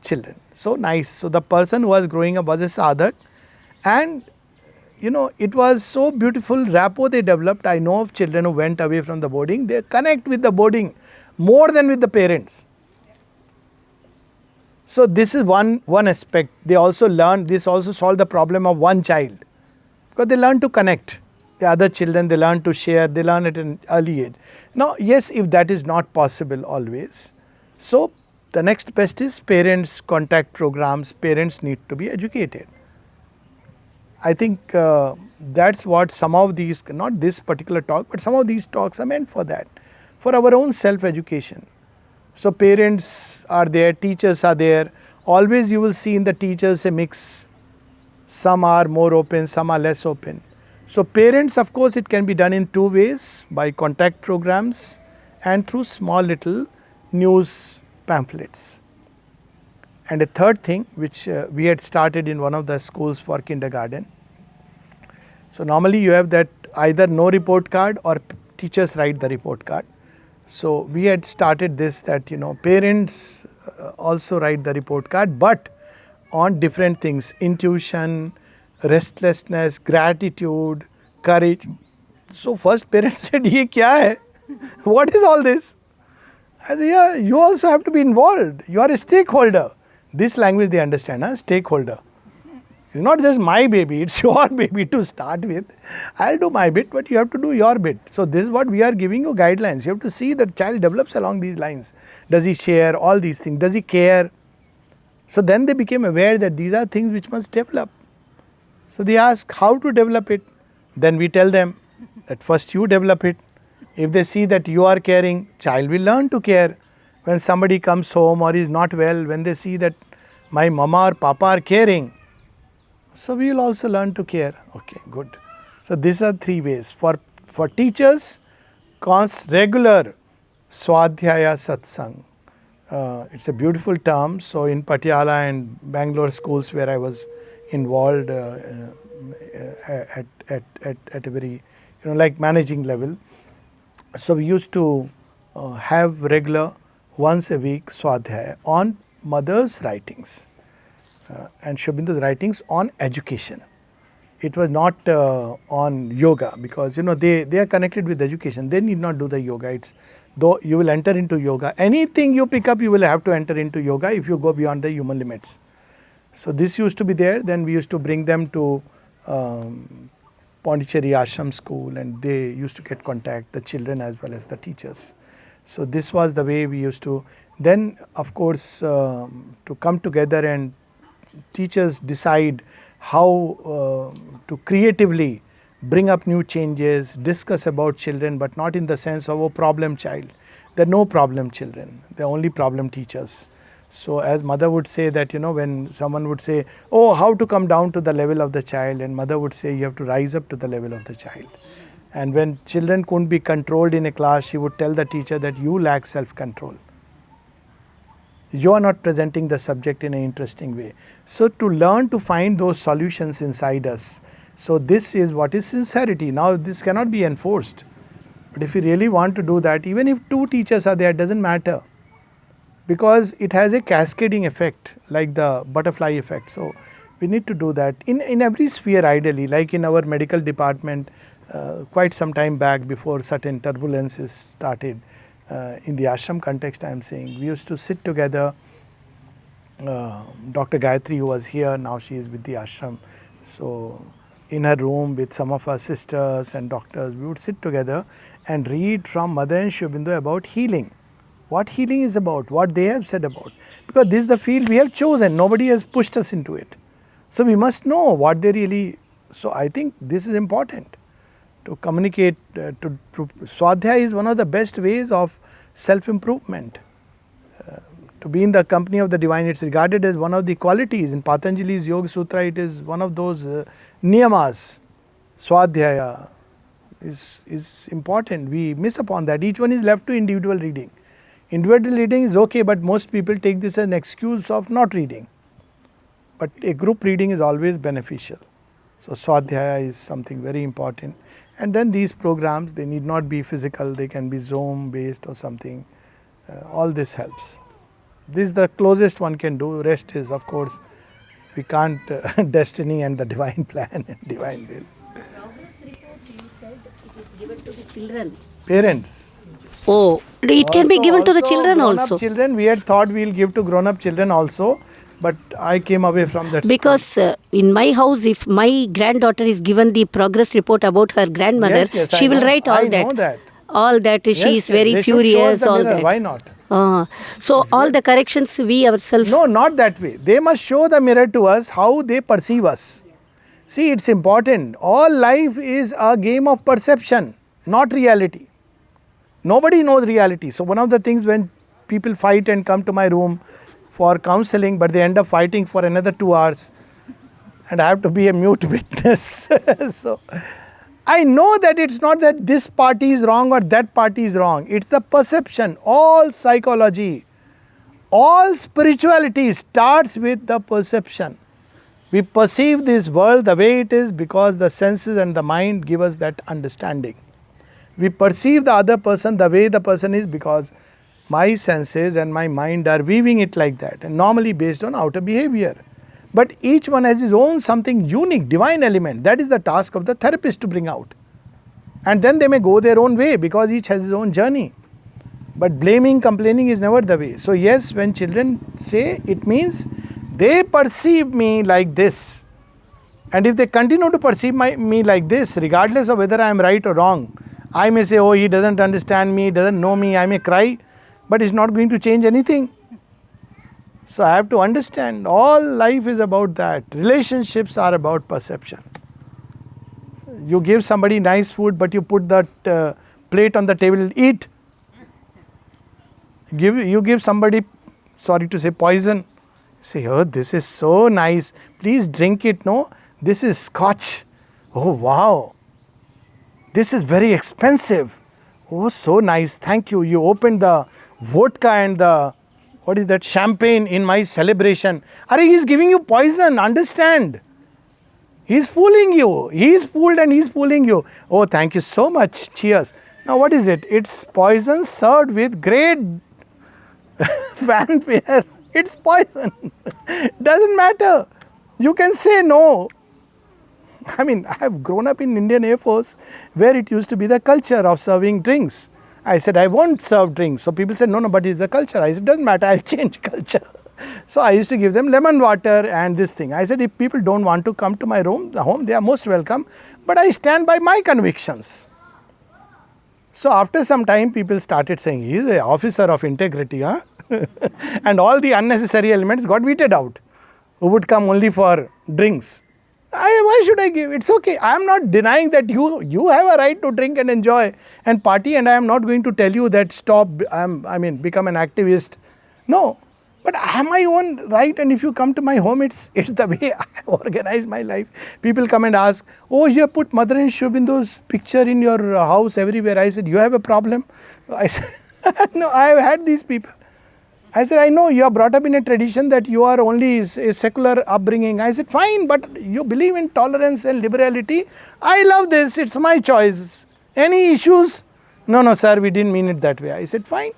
children. So nice. So the person who was growing up was a sadhak. And it was so beautiful rapport they developed. I know of children who went away from the boarding. They connect with the boarding more than with the parents. So this is one aspect. They also learn, this also solved the problem of one child. Because they learn to connect. The other children, they learn to share, they learn at an early age. Now, yes, if that is not possible always, so the next best is parents contact programs, parents need to be educated. I think that's what some of these, not this particular talk, but some of these talks are meant for that, for our own self-education. So parents are there, teachers are there. Always you will see in the teachers a mix. Some are more open, some are less open. So parents, of course, it can be done in 2 ways, by contact programs and through small little news pamphlets. And a third thing which we had started in one of the schools for kindergarten. So normally you have that either no report card or teachers write the report card. So we had started this that parents also write the report card, but on different things: intuition, restlessness, gratitude, courage. So first parents said, "Ye kya hai? What is all this?" I said, "Yeah, you also have to be involved. You are a stakeholder." This language they understand, stakeholder. It's not just my baby, it's your baby to start with. I'll do my bit, but you have to do your bit. So this is what we are giving you guidelines. You have to see that child develops along these lines. Does he share all these things? Does he care? So then they became aware that these are things which must develop. So they ask how to develop it. Then we tell them that first you develop it. If they see that you are caring, child will learn to care. When somebody comes home or is not well, when they see that my mama or papa are caring, so we will also learn to care. Okay, good. So these are 3 ways. For teachers, regular Swadhyaya Satsang. It's a beautiful term. So in Patiala and Bangalore schools where I was involved at a very, like managing level. So we used to have regular once a week Swadhyaya on mother's writings and Shobindu's writings on education. It was not on yoga, because they are connected with education. They need not do the yoga. It's though you will enter into yoga. Anything you pick up, you will have to enter into yoga if you go beyond the human limits. So this used to be there. Then we used to bring them to Pondicherry Ashram School, and they used to get contact, the children as well as the teachers. So this was the way we used to. Then of course to come together and teachers decide how to creatively bring up new changes, discuss about children, but not in the sense of a problem child. There are no problem children, they are only problem teachers. So as mother would say that, when someone would say, oh, how to come down to the level of the child, and mother would say, you have to rise up to the level of the child. And when children couldn't be controlled in a class, she would tell the teacher that you lack self-control. You are not presenting the subject in an interesting way. So to learn to find those solutions inside us. So this is what is sincerity. Now this cannot be enforced. But if you really want to do that, even if two teachers are there, it doesn't matter. Because it has a cascading effect, like the butterfly effect. So we need to do that in every sphere ideally, like in our medical department quite some time back before certain turbulences started. In the ashram context I am saying, we used to sit together, Dr. Gayatri, who was here, now she is with the ashram. So in her room with some of our sisters and doctors, we would sit together and read from Mother and Shobindu about healing. What healing is about, what they have said about. Because this is the field we have chosen, nobody has pushed us into it. So we must know what they really, so I think this is important. To communicate, Swadhyaya is one of the best ways of self-improvement. To be in the company of the divine, it's regarded as one of the qualities. In Patanjali's Yoga Sutra, it is one of those niyamas. Swadhyaya is important. We miss upon that. Each one is left to individual reading. Individual reading is okay, but most people take this as an excuse of not reading. But a group reading is always beneficial. So Swadhyaya is something very important. And then these programs, they need not be physical, they can be Zoom based or something. All this helps. This is the closest one can do. Rest is, of course, we can't destiny and the divine plan and divine will. Progress report, you said it is given to the children. Parents. Oh, it can be given to the children also. Children, we had thought we will give to grown-up children also. But I came away from that. Because in my house, if my granddaughter is given the progress report about her grandmother, she will write all that. I know that. All that, she is very furious, all that. Why not? So all the corrections we ourselves. No, not that way. They must show the mirror to us how they perceive us. See, it's important. All life is a game of perception, not reality. Nobody knows reality. So one of the things when people fight and come to my room for counseling, but they end up fighting for another 2 hours, and I have to be a mute witness. So I know that it's not that this party is wrong or that party is wrong. It's the perception. All psychology, all spirituality starts with the perception. We perceive this world the way it is because the senses and the mind give us that understanding. We perceive the other person the way the person is because my senses and my mind are weaving it like that, and normally based on outer behavior. But each one has his own something unique, divine element. That is the task of the therapist to bring out. And then they may go their own way because each has his own journey. But blaming, complaining is never the way. So yes, when children say, it means they perceive me like this. And if they continue to perceive me like this, regardless of whether I am right or wrong, I may say, oh, he doesn't understand me, doesn't know me, I may cry. But it's not going to change anything. So I have to understand, all life is about that. Relationships are about perception. You give somebody nice food, but you put that plate on the table, eat. You give somebody, sorry to say, poison. Say, oh, this is so nice. Please drink it. No, this is scotch. Oh, wow. This is very expensive. Oh, so nice. Thank you. You opened the vodka and the, what is that, champagne in my celebration. Are he's giving you poison. Understand? He's fooling you. He's fooled and he's fooling you. Oh, thank you so much. Cheers. Now, what is it? It's poison served with great fanfare. It's poison. Doesn't matter. You can say no. I mean, I have grown up in Indian Air Force where it used to be the culture of serving drinks. I said, I won't serve drinks. So people said, no, no, but it's the culture. I said, doesn't matter, I'll change culture. So I used to give them lemon water and this thing. I said, if people don't want to come to my room, the home, they are most welcome. But I stand by my convictions. So after some time, people started saying, he is an officer of integrity, huh? And all the unnecessary elements got weeded out, who would come only for drinks. Why should I give? It's okay. I am not denying that you have a right to drink and enjoy and party, and I am not going to tell you that stop, become an activist. No. But I have my own right, and if you come to my home, it's the way I have organized my life. People come and ask, oh, you have put Mother and Shobindo's picture in your house everywhere. I said, you have a problem? I said, no, I have had these people. I said, I know you are brought up in a tradition that you are only a secular upbringing. I said, fine, but you believe in tolerance and liberality. I love this. It's my choice. Any issues? No, no, sir, we didn't mean it that way. I said, fine.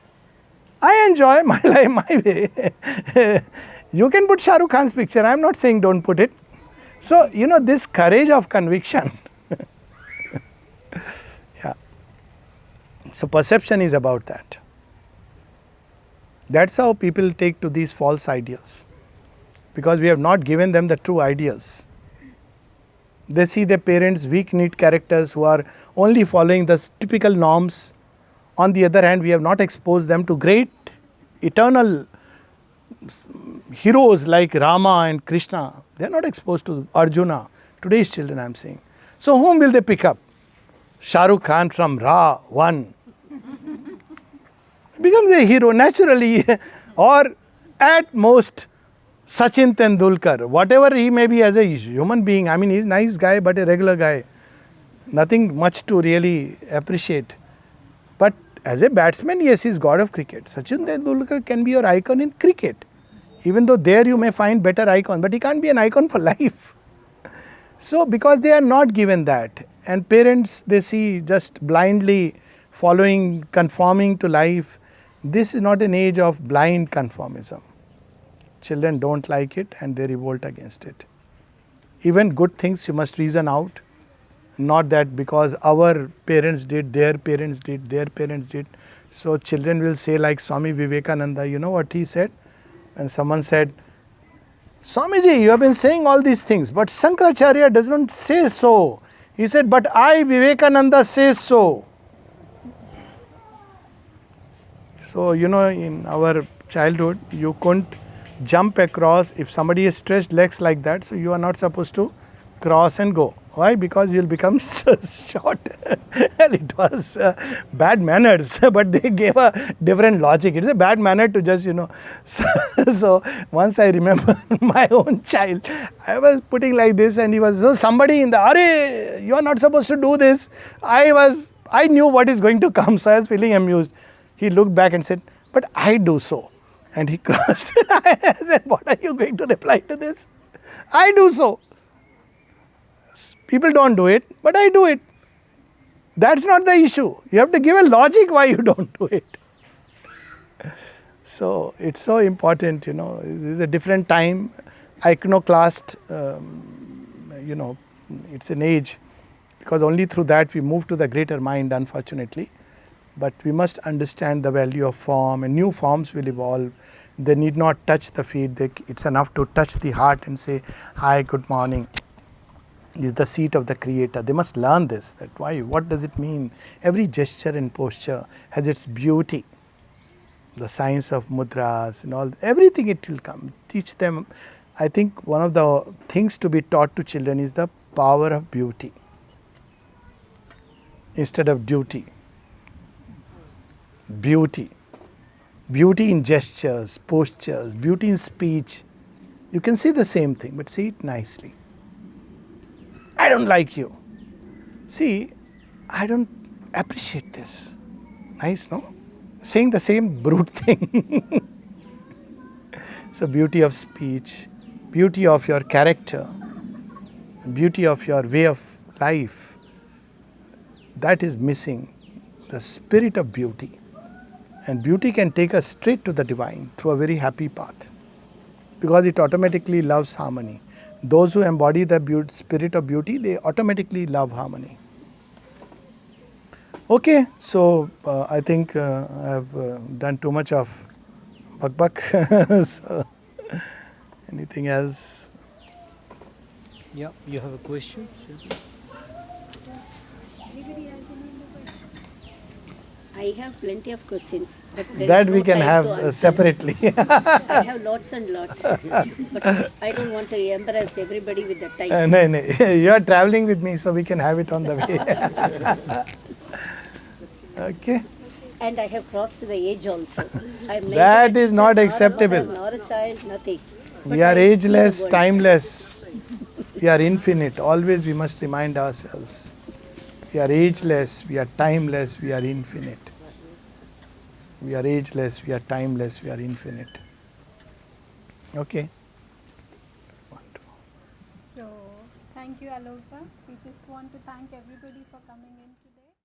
I enjoy my life my way. You can put Shah Rukh Khan's picture. I'm not saying don't put it. So, this courage of conviction. Yeah. So, perception is about that. That's how people take to these false ideals, because we have not given them the true ideals. They see their parents weak-kneed characters who are only following the typical norms. On the other hand, we have not exposed them to great eternal heroes like Rama and Krishna. They are not exposed to Arjuna, today's children I am saying. So whom will they pick up? Shah Rukh Khan from Ra 1. Becomes a hero naturally, or at most Sachin Tendulkar, whatever he may be as a human being. I mean, he's a nice guy, but a regular guy. Nothing much to really appreciate. But as a batsman, yes, he's god of cricket. Sachin Tendulkar can be your icon in cricket. Even though there you may find better icon, but he can't be an icon for life. So, because they are not given that, and parents, they see just blindly following, conforming to life. This is not an age of blind conformism. Children don't like it and they revolt against it. Even good things you must reason out. Not that because our parents did, their parents did, their parents did. So children will say like Swami Vivekananda, you know what he said? And someone said, Swamiji, you have been saying all these things, but Shankaracharya doesn't say so. He said, but I, Vivekananda, say so. So, in our childhood, you couldn't jump across. If somebody is stretched legs like that, so you are not supposed to cross and go. Why? Because you'll become short. Well, it was bad manners, but they gave a different logic. It's a bad manner to just, So once I remember my own child, I was putting like this and he was, so somebody in the, Are, you are not supposed to do this. I knew what is going to come, so I was feeling amused. He looked back and said, but I do so. And he crossed. I said, what are you going to reply to this? I do so. People don't do it, but I do it. That's not the issue. You have to give a logic why you don't do it. So, it's so important, This is a different time. Iconoclast, it's an age. Because only through that we move to the greater mind, unfortunately. But we must understand the value of form, and new forms will evolve. They need not touch the feet. It's enough to touch the heart and say, hi, good morning. This is the seat of the Creator. They must learn this. That why? What does it mean? Every gesture and posture has its beauty. The science of mudras and all, everything it will come. Teach them. I think one of the things to be taught to children is the power of beauty instead of duty. Beauty. Beauty in gestures, postures, beauty in speech. You can say the same thing, but say it nicely. I don't like you. See, I don't appreciate this. Nice, no? Saying the same brute thing. So, beauty of speech, beauty of your character, beauty of your way of life, that is missing. The spirit of beauty. And beauty can take us straight to the divine through a very happy path because it automatically loves harmony. Those who embody the spirit of beauty, they automatically love harmony. Okay, so I think I have done too much of buck. So, anything else? Yeah, you have a question? I have plenty of questions, but there is That no we can time have to answer. separately. I have lots and lots, but I don't want to embarrass everybody with the time. No, no, you are traveling with me, so we can have it on the way. Okay. And I have crossed the age also. I'm That is not nor acceptable. a mother, nor a child, nothing. We But are I see the ageless, world. timeless. We are infinite. Always we must remind ourselves. We are ageless, we are timeless, we are infinite. We are ageless, we are timeless, we are infinite. Okay. So, thank you, Aloka. We just want to thank everybody for coming in.